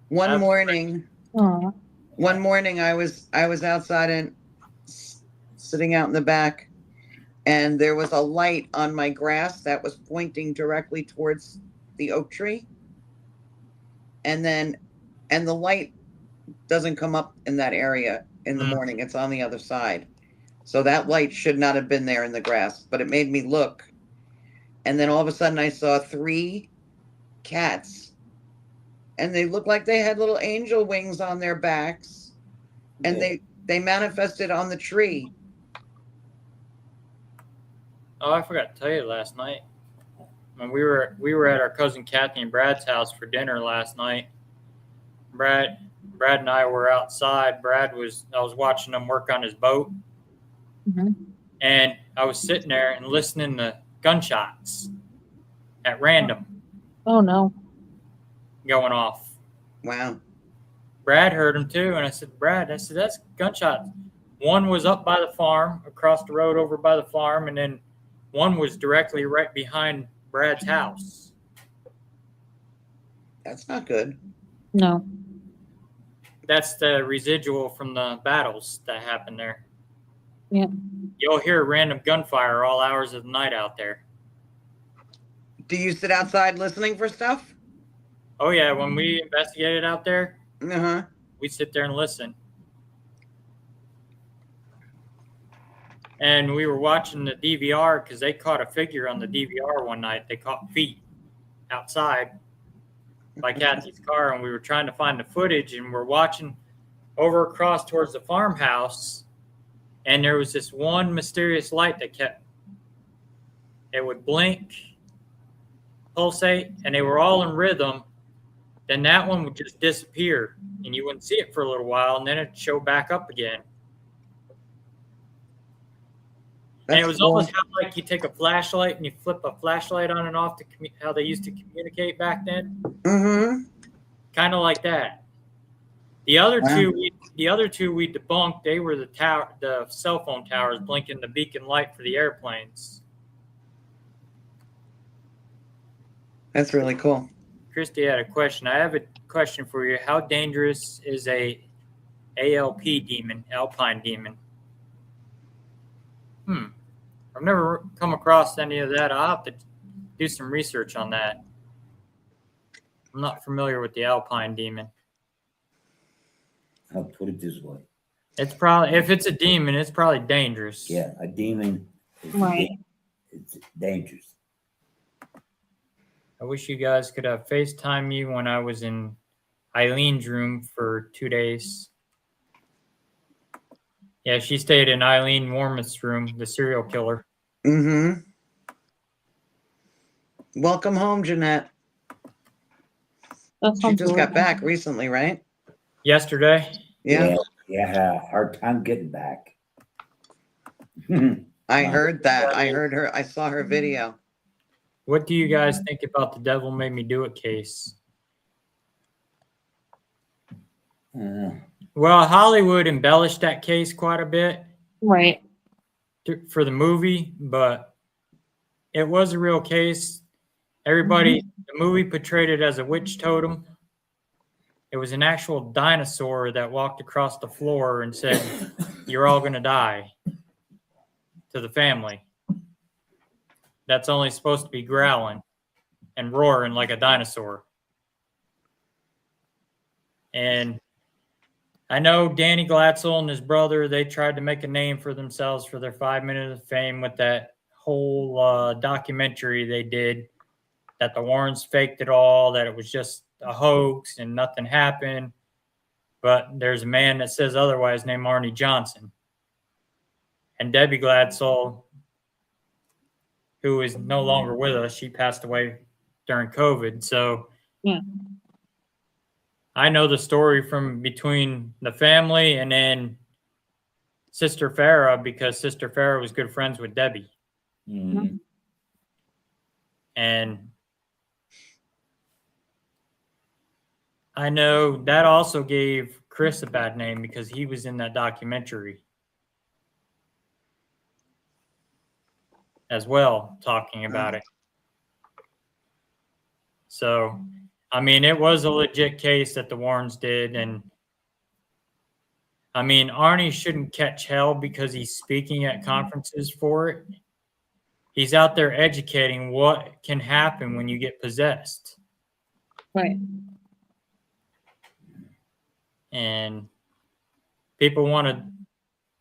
One That's- morning, Aw. I was outside and sitting out in the back, and there was a light on my grass that was pointing directly towards the oak tree. And the light doesn't come up in that area in the morning. It's on the other side. So that light should not have been there in the grass, but it made me look. And then all of a sudden I saw 3 cats, and they looked like they had little angel wings on their backs, and Yeah. they manifested on the tree. Oh, I forgot to tell you last night. When we were at our cousin Kathy and Brad's house for dinner last night. Brad and I were outside. I was watching them work on his boat, Mhm. and I was sitting there and listening to gunshots at random Oh no. going off. Wow. Brad heard them too, and I said, Brad, that's gunshots. One was up by the farm, across the road over by the farm, and then one was directly right behind Brad's house. That's not good. No. That's the residual from the battles that happened there. Yeah. You'll hear random gunfire all hours of the night out there. Do you sit outside listening for stuff? Oh yeah, when we investigated out there, Uh-huh. we sit there and listen. And we were watching the DVR because they caught a figure on the DVR one night. They caught feet outside by Kathy's car, and we were trying to find the footage, and we're watching over across towards the farmhouse, and there was this one mysterious light that it would blink, pulsate, and they were all in rhythm. Then that one would just disappear, and you wouldn't see it for a little while, and then it'd show back up again. And it was cool. almost how like you take a flashlight and you flip a flashlight on and off to how they used to communicate back then. Mm-hmm. Kind of like that. The other Wow. two we debunked. They were the cell phone towers blinking the beacon light for the airplanes. That's really cool. Christy had a question. I have a question for you. How dangerous is a ALP demon, alpine demon? I've never come across any of that. I'll have to do some research on that. I'm not familiar with the alpine demon. I'll put it this way. It's probably, if it's a demon, it's probably dangerous. Yeah, a demon is Right. it's dangerous. I wish you guys could have FaceTime me when I was in Eileen's room for 2 days. Yeah, she stayed in Eileen Warmoth's room, the serial killer. Mm-hmm. Welcome home, Jeanette. That She sounds just really got back recently, right? Yesterday, Yeah. Yeah, hard time getting back. I heard that. I heard her. I saw her video. what do you guys think about the Devil Made Me Do It case? Well, Hollywood embellished that case quite a bit Right. for the movie, but it was a real case. The movie portrayed it as a witch totem. It was an actual dinosaur that walked across the floor and said, "You're all going to die," to the family. That's only supposed to be growling and roaring like a dinosaur. And I know Danny Glatzel and his brother, they tried to make a name for themselves for their 5 minutes of fame with that whole documentary they did that the Warrens faked it all, that it was just a hoax and nothing happened. But there's a man that says otherwise named Arnie Johnson. And Debbie Gladsell, who is no longer with us, she passed away during COVID. So Yeah. I know the story from between the family and then Sister Farah, because Sister Farah was good friends with Debbie. Mhm. And I know that also gave Chris a bad name because he was in that documentary as well, talking about it. So, I mean, it was a legit case that the Warrens did. And I mean, Arnie shouldn't catch hell because he's speaking at conferences for it. He's out there educating what can happen when you get possessed. Right. And people want to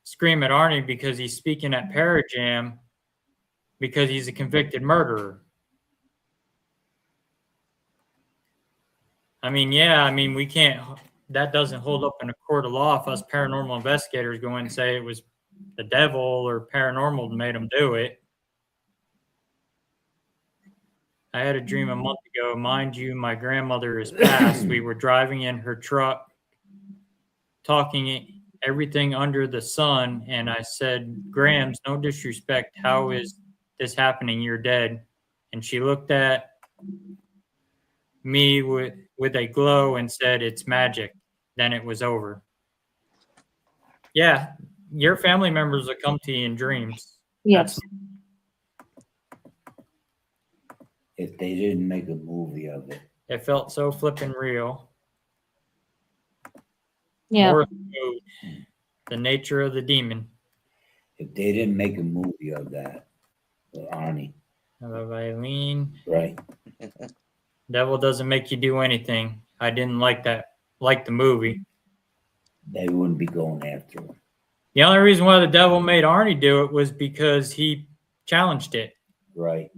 scream at Arnie because he's speaking at Parajam because he's a convicted murderer. I mean, yeah, I mean, we can't, that doesn't hold up in a court of law if us paranormal investigators go in and say it was the devil or paranormal made him do it. I had a dream a month ago. Mind you, my grandmother is passed. We were driving in her truck, talking everything under the sun. And I said, Grams, no disrespect. How is this happening? You're dead. And she looked at me with a glow and said, it's magic. Then it was over. Yeah, your family members will come to you in dreams. Yes. If they didn't make a movie of it. It felt so flippin' real. Yeah. Or the nature of the demon. If they didn't make a movie of that with Arnie. Of Eileen. Right. Devil doesn't make you do anything. I didn't like the movie. They wouldn't be going after him. The only reason why the devil made Arnie do it was because he challenged it. Right.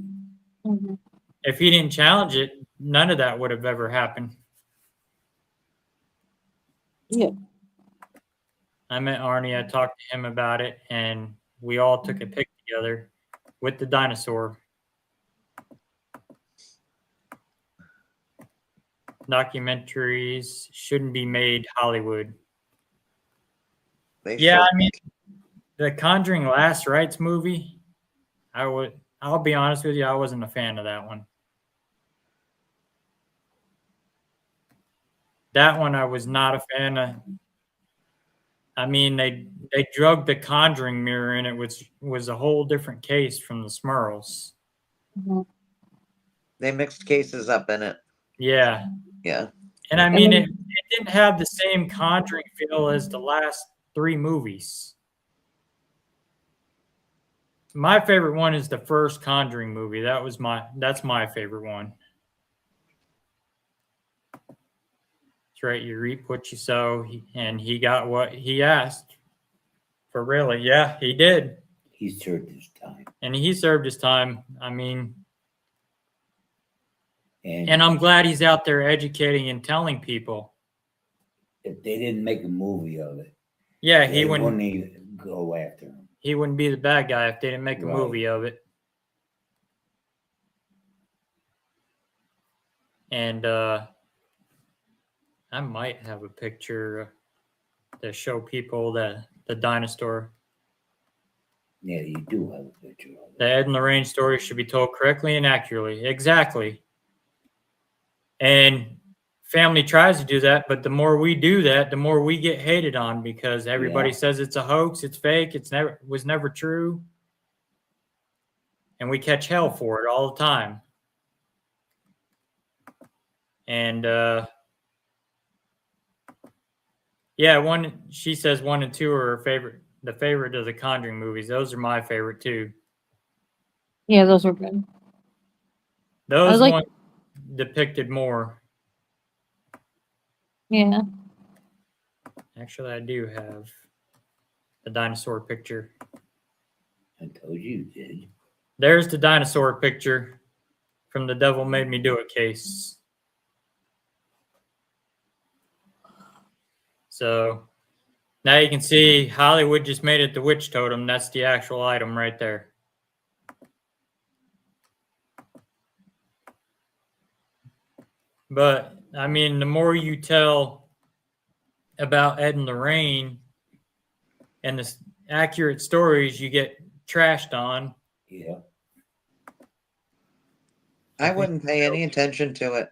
Mhm. If he didn't challenge it, none of that would have ever happened. Yeah. I met Arnie, I talked to him about it, and we all took a pic together with the dinosaur. Documentaries shouldn't be made Hollywood. They Yeah, should. I mean, the Conjuring Last Rites movie, I'll be honest with you, I wasn't a fan of that one. That one I was not a fan of. I mean, they drugged the Conjuring mirror in it, which was a whole different case from the Smurls. Mhm. They mixed cases up in it. Yeah. Yeah. And I mean, then- it didn't have the same Conjuring feel as the last three movies. My favorite one is the first Conjuring movie. That's my favorite one. That's right. You reap what you sow, and he got what he asked for. Really, yeah, he did, He served his time. and he served his time. I mean, And and I'm glad he's out there educating and telling people. if they didn't make a movie of it, Yeah, they wouldn't even go after him. he wouldn't be the bad guy if they didn't make a Right. movie of it. And I might have a picture to show people the dinosaur. Yeah, you do have a picture of it. The Ed and Lorraine story should be told correctly and accurately. Exactly. And family tries to do that, but the more we do that, the more we get hated on because everybody Yeah. says it's a hoax, it's fake, was never true. And we catch hell for it all the time. And yeah, she says 1 and 2 are her favorite, the favorite of the Conjuring movies. Those are my favorite too. Yeah, those were good. Those like- ones depicted more. Yeah. Actually, I do have the dinosaur picture. I told you did. There's the dinosaur picture from the Devil Made Me Do It case. So now you can see Hollywood just made it the witch totem. That's the actual item right there. But I mean, the more you tell about Ed and Lorraine and the accurate stories, you get trashed on. Yeah. I wouldn't pay any attention to it.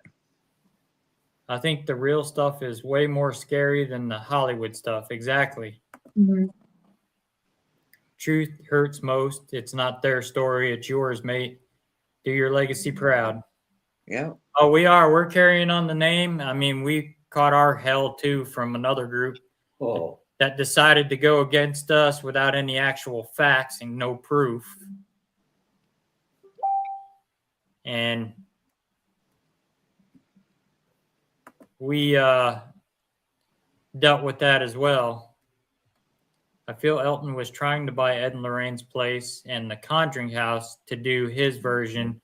I think the real stuff is way more scary than the Hollywood stuff. Exactly. Mhm. Truth hurts most. It's not their story. It's yours, mate. Do your legacy proud. Yeah. Oh, we are. We're carrying on the name. I mean, we caught our hell too from another group Oh, that decided to go against us without any actual facts and no proof. And we dealt with that as well. I feel Elton was trying to buy Ed and Lorraine's place and the Conjuring house to do his version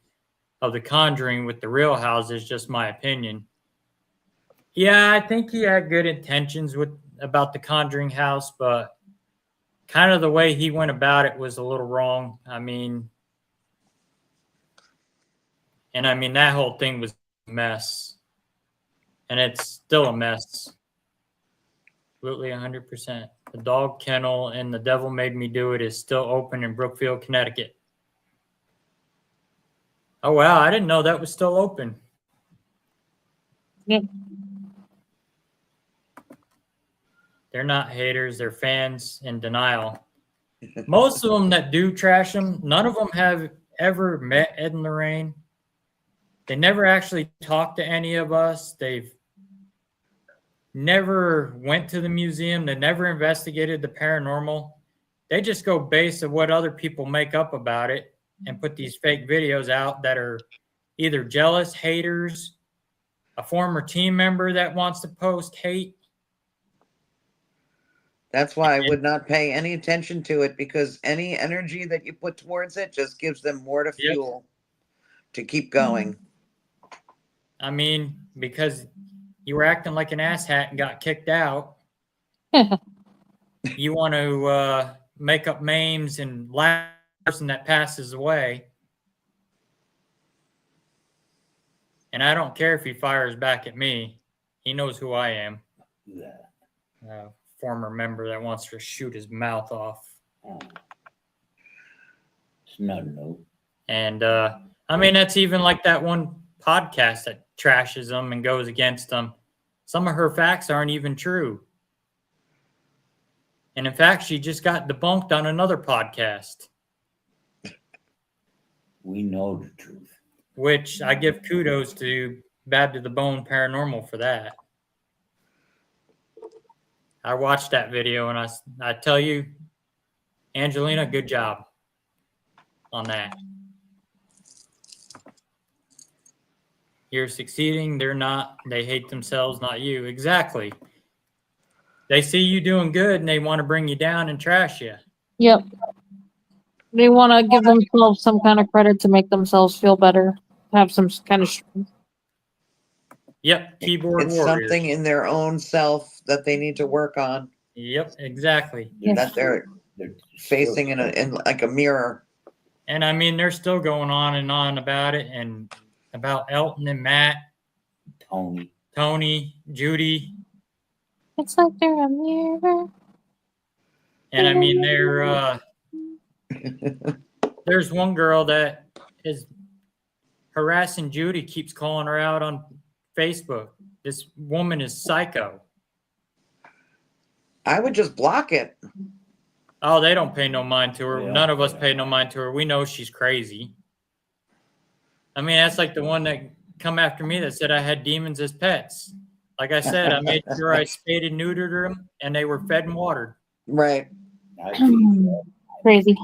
of the Conjuring with the real houses, just my opinion. Yeah, I think he had good intentions about the Conjuring house, but kind of the way he went about it was a little wrong. I mean, that whole thing was a mess. And it's still a mess. Absolutely 100%. The dog kennel and the Devil Made Me Do It is still open in Brookfield, Connecticut. Oh, wow. I didn't know that was still open. Yep. They're not haters. They're fans in denial. Most of them that do trash them, none of them have ever met Ed and Lorraine. They never actually talked to any of us. They've never went to the museum. They never investigated the paranormal. They just go based on what other people make up about it and put these fake videos out that are either jealous, haters, a former team member that wants to post hate. That's why I would not pay any attention to it, because any energy that you put towards it just gives them more to Yep. fuel to keep going. I mean, because you were acting like an asshat and got kicked out. You want to make up memes and laugh at the person that passes away. And I don't care if he fires back at me. He knows who I am. yeah. Former member that wants to shoot his mouth off. Oh. It's not new. And that's even like that one podcast that trashes them and goes against them. Some of her facts aren't even true. And in fact, she just got debunked on another podcast, We know the truth. which I give kudos to Bad to the Bone Paranormal for that. I watched that video and I tell you, Angelina, good job on that. You're succeeding. They're not. They hate themselves, not you. Exactly. They see you doing good and they want to bring you down and trash you. Yep. They want to give themselves some kind of credit to make themselves feel better, have some kind of. Yep. Keyboard It's warriors. something in their own self that they need to work on, Yep. Exactly. that they're facing in like a mirror. And they're still going on and on about it and about Elton and Matt, Tony. Judy. It's like they're a mirror. And there's one girl that is harassing Judy, keeps calling her out on Facebook. This woman is psycho. I would just block it. Oh, they don't pay no mind to her. Yeah. None of us pay no mind to her. We know she's crazy. That's like the one that come after me that said I had demons as pets. Like I said, I made sure I spayed and neutered them and they were fed and watered. Right. I think Crazy.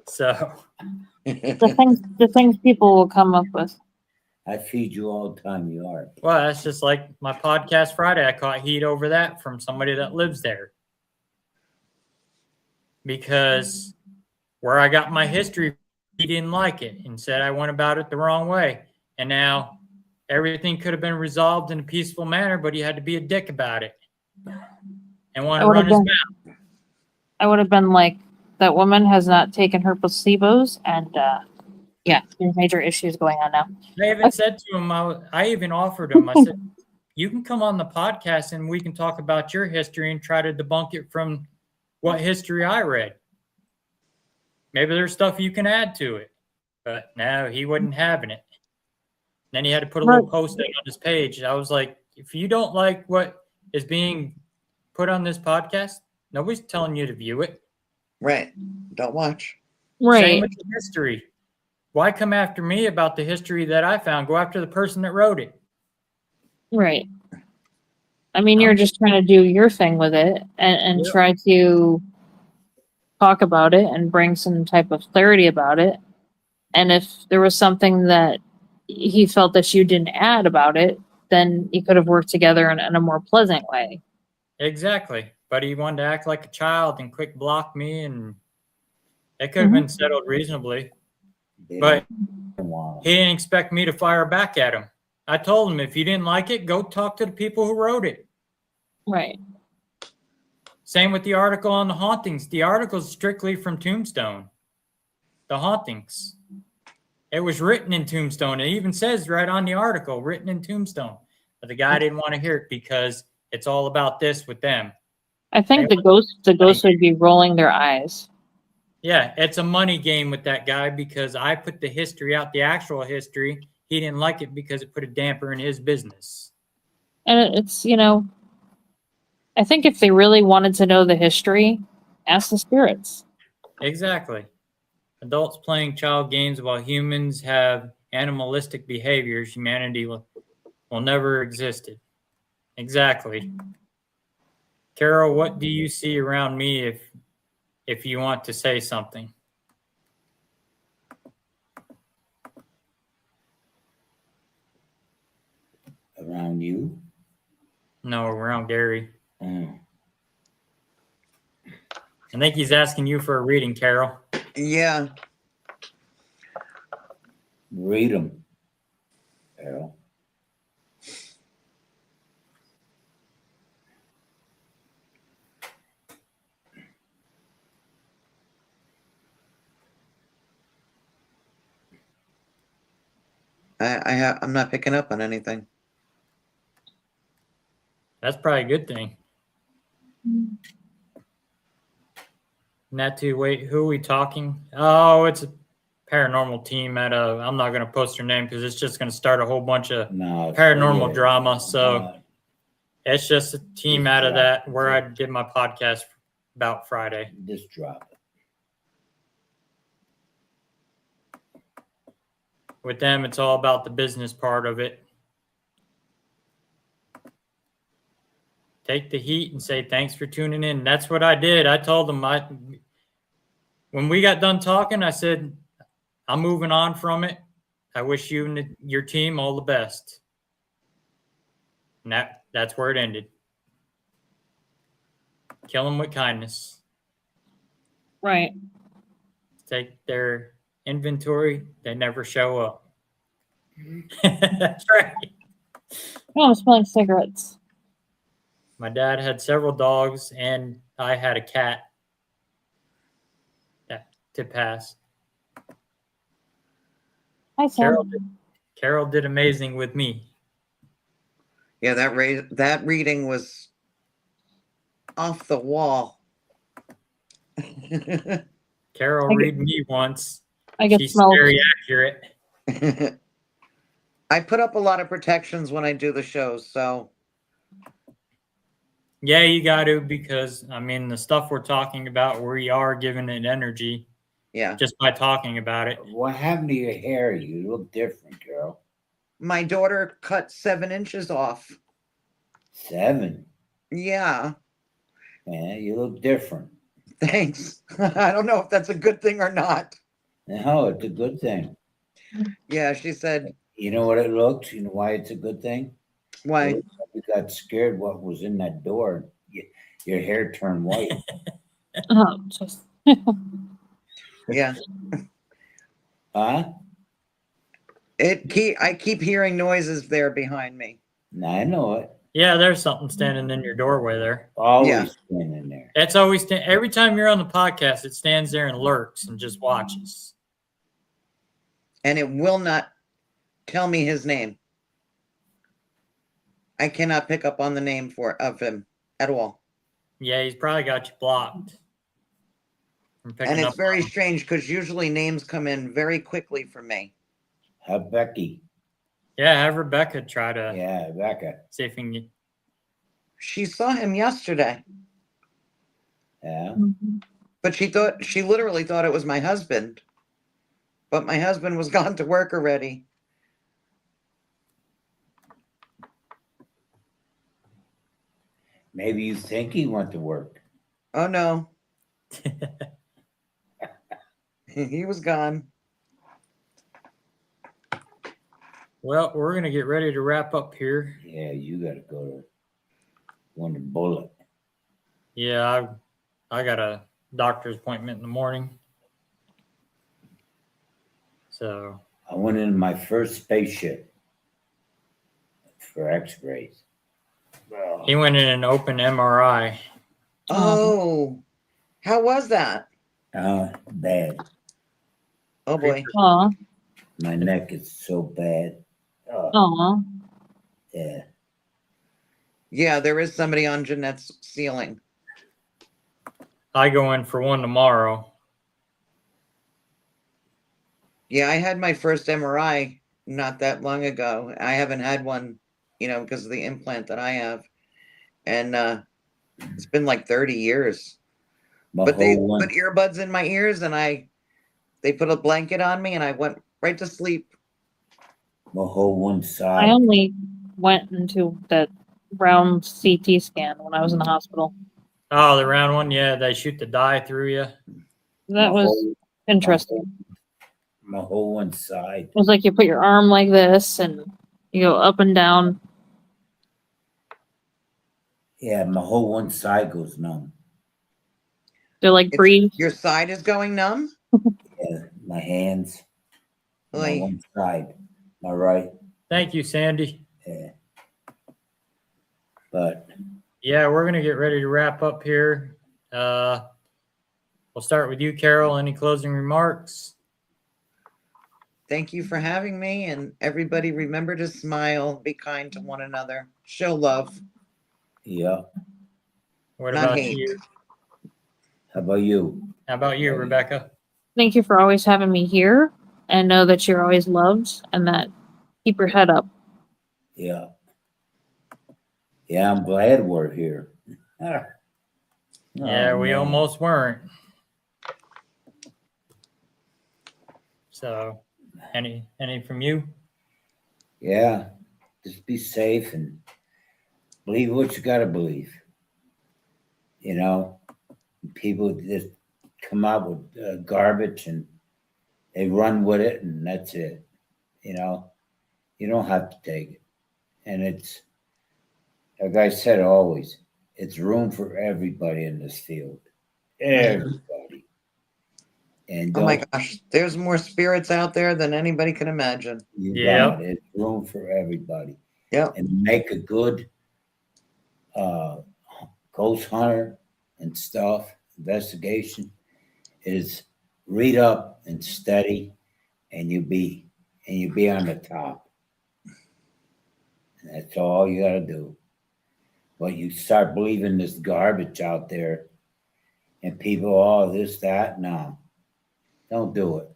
So The things people will come up with. I feed you all the time. You are. well, that's just like my podcast Friday. I caught heat over that from somebody that lives there. Because where I got my history he didn't like it and said I went about it the wrong way. And now everything could have been resolved in a peaceful manner, but he had to be a dick about it and want I to would run have his been, mouth. I would have been like, that woman has not taken her placebos, and yeah, there's major issues going on now. I even said to him, I even offered him, I said, you can come on the podcast and we can talk about your history and try to debunk it from what history I read. Maybe there's stuff you can add to it. But no, he wasn't having it. Then he had to put a little post on his page. I was like, if you don't like what is being put on this podcast, nobody's telling you to view it. Right. Don't watch. Same Right, with the history. Why come after me about the history that I found? Go after the person that wrote it. right. I mean, you're just trying to do your thing with it and Yep. try to talk about it and bring some type of clarity about it. And if there was something that he felt that you didn't add about it, then you could have worked together in a more pleasant way. Exactly. But he wanted to act like a child and quick block me, and it could have been settled reasonably. They But don't want he didn't expect me to fire back at him. I told him if you didn't like it, go talk to the people who wrote it. Right. Same with the article on the hauntings. The article is strictly from Tombstone. The hauntings. It was written in Tombstone. It even says right on the article, written in Tombstone. But the guy didn't want to hear it because it's all about this with them. I think the ghosts would be rolling their eyes. Yeah, it's a money game with that guy because I put the history out, the actual history. He didn't like it because it put a damper in his business. And it's, I think if they really wanted to know the history, ask the spirits. Exactly. Adults playing child games while humans have animalistic behaviors, humanity will never existed. Exactly. Carol, what do you see around me if you want to say something? around you. No, around Gary. Mm. I think he's asking you for a reading, Carol. Yeah. Read them, Carol. I'm not picking up on anything. That's probably a good thing. Not to wait, who are we talking? Oh, it's a paranormal team I'm not going to post her name because it's just going to start a whole bunch of No, paranormal forget it. drama. So No, it's just a team Just out of drop that it. where I did my podcast about Friday. just drop it. With them, it's all about the business part of it. Take the heat and say thanks for tuning in. That's what I did. I told them when we got done talking, I said, I'm moving on from it. I wish you and your team all the best. And that's where it ended. Kill them with kindness. Right. Take their inventory. They never show up. That's right. Oh, I'm smelling cigarettes. My dad had several dogs, and I had a cat to pass. Hi, Sam. Carol did amazing with me. Yeah, that reading was off the wall. Carol read me once. I get She's smelled. very accurate. I put up a lot of protections when I do the shows, so Yeah, you got to, because I mean the stuff we're talking about, we are giving it energy yeah. just by talking about it. What happened to your hair? You look different, girl. My daughter cut 7 inches off. 7. Yeah, Yeah, you look different. thanks. I don't know if that's a good thing or not. No, it's a good thing. Yeah, she said, You know what it looks? You know why it's a good thing? why? You got scared what was in that door. Your hair turned white. Oh, just Yeah. Huh? I keep hearing noises there behind me. I know it. Yeah, there's something standing in your doorway there. Always standing there. It's always every time you're on the podcast, it stands there and lurks and just watches. And it will not tell me his name. I cannot pick up on the name of him at all. Yeah, he's probably got you blocked. From picking And it's up very on him. strange because usually names come in very quickly for me. How Becky? Yeah, have Rebecca try to Yeah, Becca. see if he can get. She saw him yesterday, Yeah. but she literally thought it was my husband. But my husband was gone to work already. Maybe you think he went to work. Oh no. He was gone. Well, we're gonna get ready to wrap up here. Yeah, you got to go to one bullet. Yeah, I got a doctor's appointment in the morning. So I went in my first spaceship for X-rays. he went in an open MRI. Oh, how was that? Bad. Oh boy. Aw, My neck is so bad. aw. Yeah. Yeah, there is somebody on Jeanette's ceiling. I go in for one tomorrow. Yeah, I had my first MRI not that long ago. I haven't had one, because of the implant that I have. And it's been like 30 years. My But they whole one, put earbuds in my ears and they put a blanket on me and I went right to sleep. my whole one I side. only went into that round CT scan when I was in the hospital. Oh, the round one, yeah, they shoot the dye through you. That My was whole- interesting. My whole one side. It was like you put your arm like this and you go up and down. Yeah, my whole one side goes numb. They're like breathe. Your side is going numb? Yeah, my hands. My Oy. one side. My right. Thank you, Sandy. Yeah. But Yeah, we're gonna get ready to wrap up here. We'll start with you, Carol. Any closing remarks? Thank you for having me. And everybody remember to smile, be kind to one another, show love. yeah. What Not about hate. you? How about you? How about you, Rebecca? Thank you for always having me here and know that you're always loved and that keep your head up. Yeah. Yeah, I'm glad we're here. Yeah, we almost weren't. So, any from you? Yeah. Just be safe and believe what you got to believe. People just come out with garbage and they run with it and that's it. You don't have to take it. And it's, like I said, always, it's room for everybody in this field. Everybody. And Oh my gosh, there's more spirits out there than anybody can imagine. You Yep. got it. It's room for everybody. Yep. And make a good ghost hunter and stuff, investigation is read up and study and you be on the top. And that's all you gotta do. But you start believing this garbage out there and people, oh, this, that, no. Don't do it.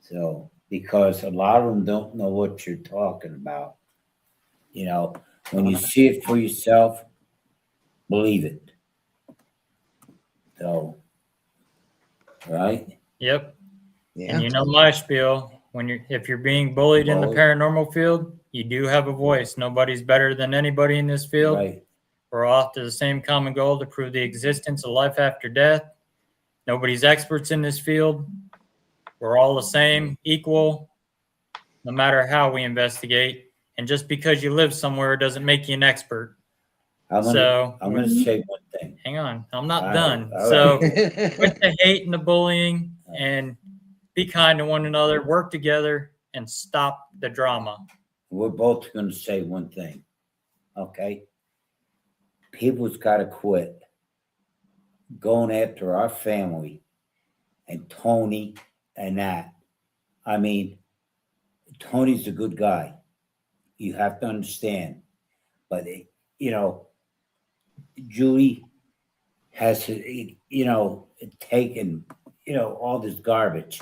So, because a lot of them don't know what you're talking about. When you see it for yourself, believe it. So, right? Yep. Yeah. And you know my spiel. If you're being bullied in the Bullied. paranormal field, you do have a voice. Nobody's better than anybody in this field. Right. We're off to the same common goal to prove the existence of life after death. Nobody's experts in this field. We're all the same, equal, no matter how we investigate. And just because you live somewhere doesn't make you an expert. I'm So gonna say one thing. hang on, I'm not All done. right, all So right. quit the hate and the bullying and be kind to one another, work together, and stop the drama. We're both going to say one thing, okay? People's got to quit going after our family and Tony and that. I mean, Tony's a good guy. You have to understand. But, Julie has, taken, all this garbage,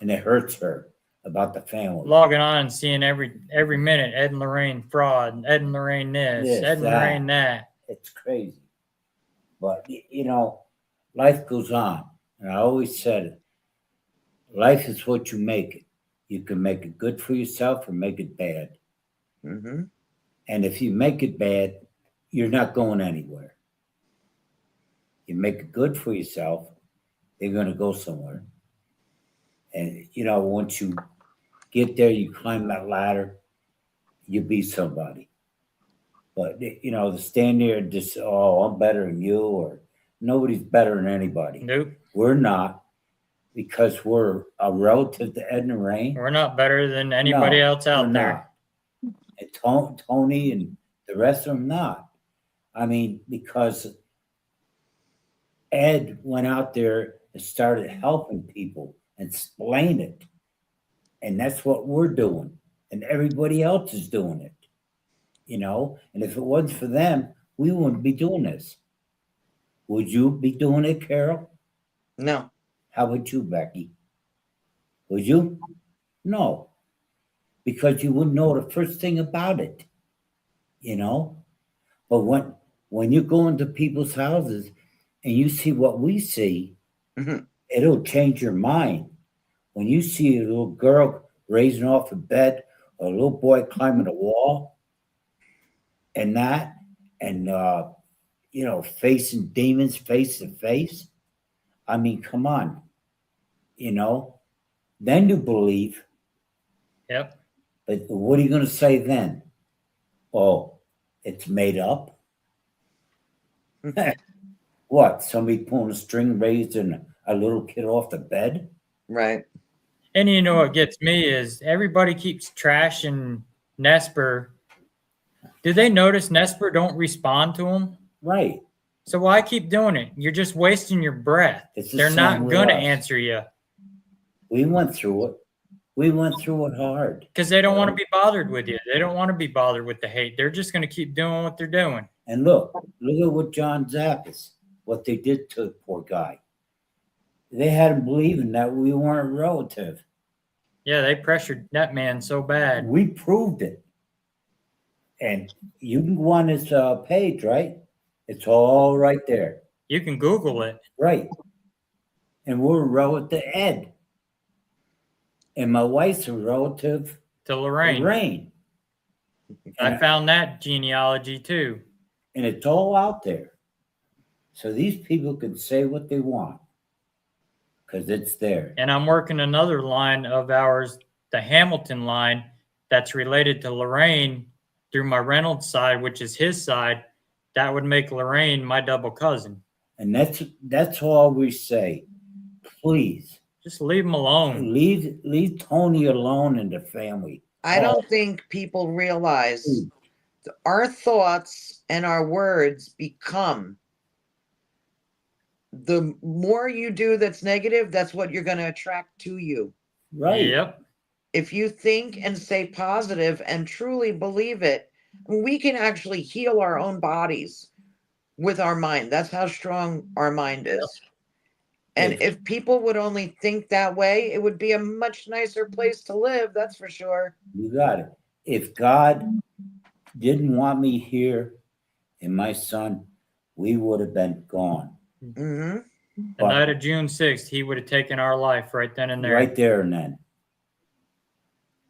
and it hurts her about the family. Logging on and seeing every minute Ed and Lorraine fraud, Ed and Lorraine this, Ed and Lorraine that. It's crazy. But, life goes on. And I always said it. Life is what you make it. You can make it good for yourself or make it bad. Mm-hmm. And if you make it bad, you're not going anywhere. You make it good for yourself, you're going to go somewhere. And, once you get there, you climb that ladder, you be somebody. But, to stand there and just, I'm better than you, or nobody's better than anybody. Nope. We're not, because we're a relative to Ed and Lorraine. We're not better than anybody else out there. Not. And Tony and the rest of them not. I mean, because Ed went out there and started helping people and explain it. And that's what we're doing. And everybody else is doing it. And if it wasn't for them, we wouldn't be doing this. Would you be doing it, Carol? No. How about you, Becky? Would you? No. Because you wouldn't know the first thing about it. But when you go into people's houses and you see what we see, Mm-hmm. it'll change your mind. When you see a little girl raising off a bed, or a little boy climbing a wall, and that, and facing demons face to face. I mean, come on. Then you believe. Yep. But what are you going to say then? Oh, it's made up? What? Somebody pulling a string, raising a little kid off the bed? Right. And what gets me is everybody keeps trashing Nesper. Do they notice Nesper don't respond to them? Right. So why keep doing it? You're just wasting your breath. They're not going to answer you. We went through it. We went through it hard. Because they don't want to be bothered with you. They don't want to be bothered with the hate. They're just going to keep doing what they're doing. And look at what John Zappis, what they did to the poor guy. They had him believing that we weren't relative. Yeah, they pressured that man so bad. We proved it. And you can go on his page, right? It's all right there. You can Google it. Right. And we're a relative to Ed. And my wife's a relative To Lorraine. I found that genealogy too. And it's all out there. So these people can say what they want. Because it's there. And I'm working another line of ours, the Hamilton line, that's related to Lorraine through my Reynolds side, which is his side. That would make Lorraine my double cousin. And that's all we say. Please. Just leave him alone. Leave Tony alone and the family. I don't think people realize our thoughts and our words become. The more you do that's negative, that's what you're going to attract to you. Right. Yep. If you think and say positive and truly believe it, we can actually heal our own bodies with our mind. That's how strong our mind is. Yep. And if people would only think that way, it would be a much nicer place to live. That's for sure. You got it. If God didn't want me here and my son, we would have been gone. Mm-hmm. The night of June 6th, he would have taken our life right then and there. Right there and then.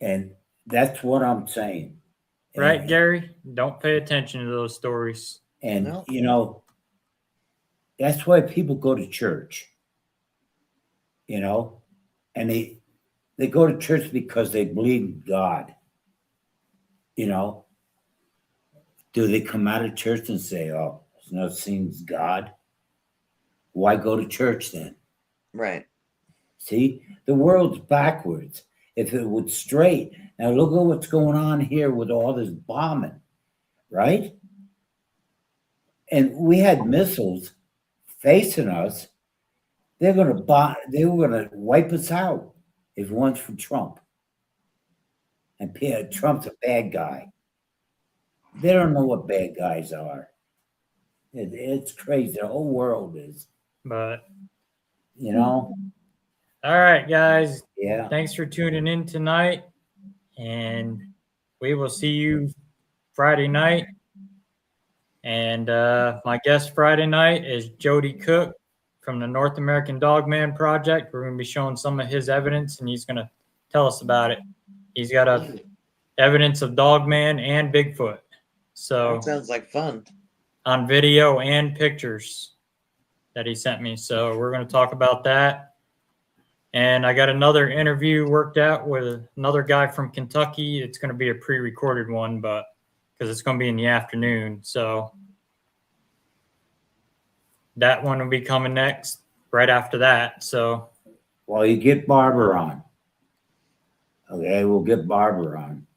And that's what I'm saying. Right, and, Gary? Don't pay attention to those stories. And, No. that's why people go to church. And they go to church because they believe in God. Do they come out of church and say, oh, it's not seems God? Why go to church then? Right. See, the world's backwards. If it was straight, now look at what's going on here with all this bombing, right? And we had missiles facing us. They're gonna bomb. They were gonna wipe us out if it weren't for Trump. And Trump's a bad guy. They don't know what bad guys are. It's crazy. The whole world is, But you know. all right, guys. Yeah. Thanks for tuning in tonight. And we will see you Friday night. And my guest Friday night is Jody Cook from the North American Dogman Project. We're going to be showing some of his evidence, and he's going to tell us about it. He's got evidence of Dogman and Bigfoot. So That sounds like fun. on video and pictures that he sent me. So we're going to talk about that. And I got another interview worked out with another guy from Kentucky. It's going to be a pre-recorded one, but because it's going to be in the afternoon. So that one will be coming next right after that. So Well, you get Barbara on. Okay, we'll get Barbara on.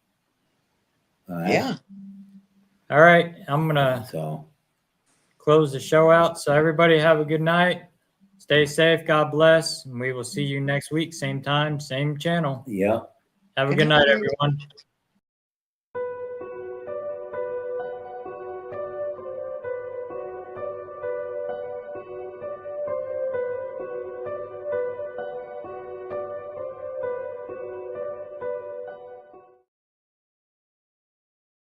All right? Yeah. all right, I'm going to So, close the show out. So everybody have a good night. Stay safe. God bless. And we will see you next week. Same time, same channel. yeah. Have a Good good night, night. everyone.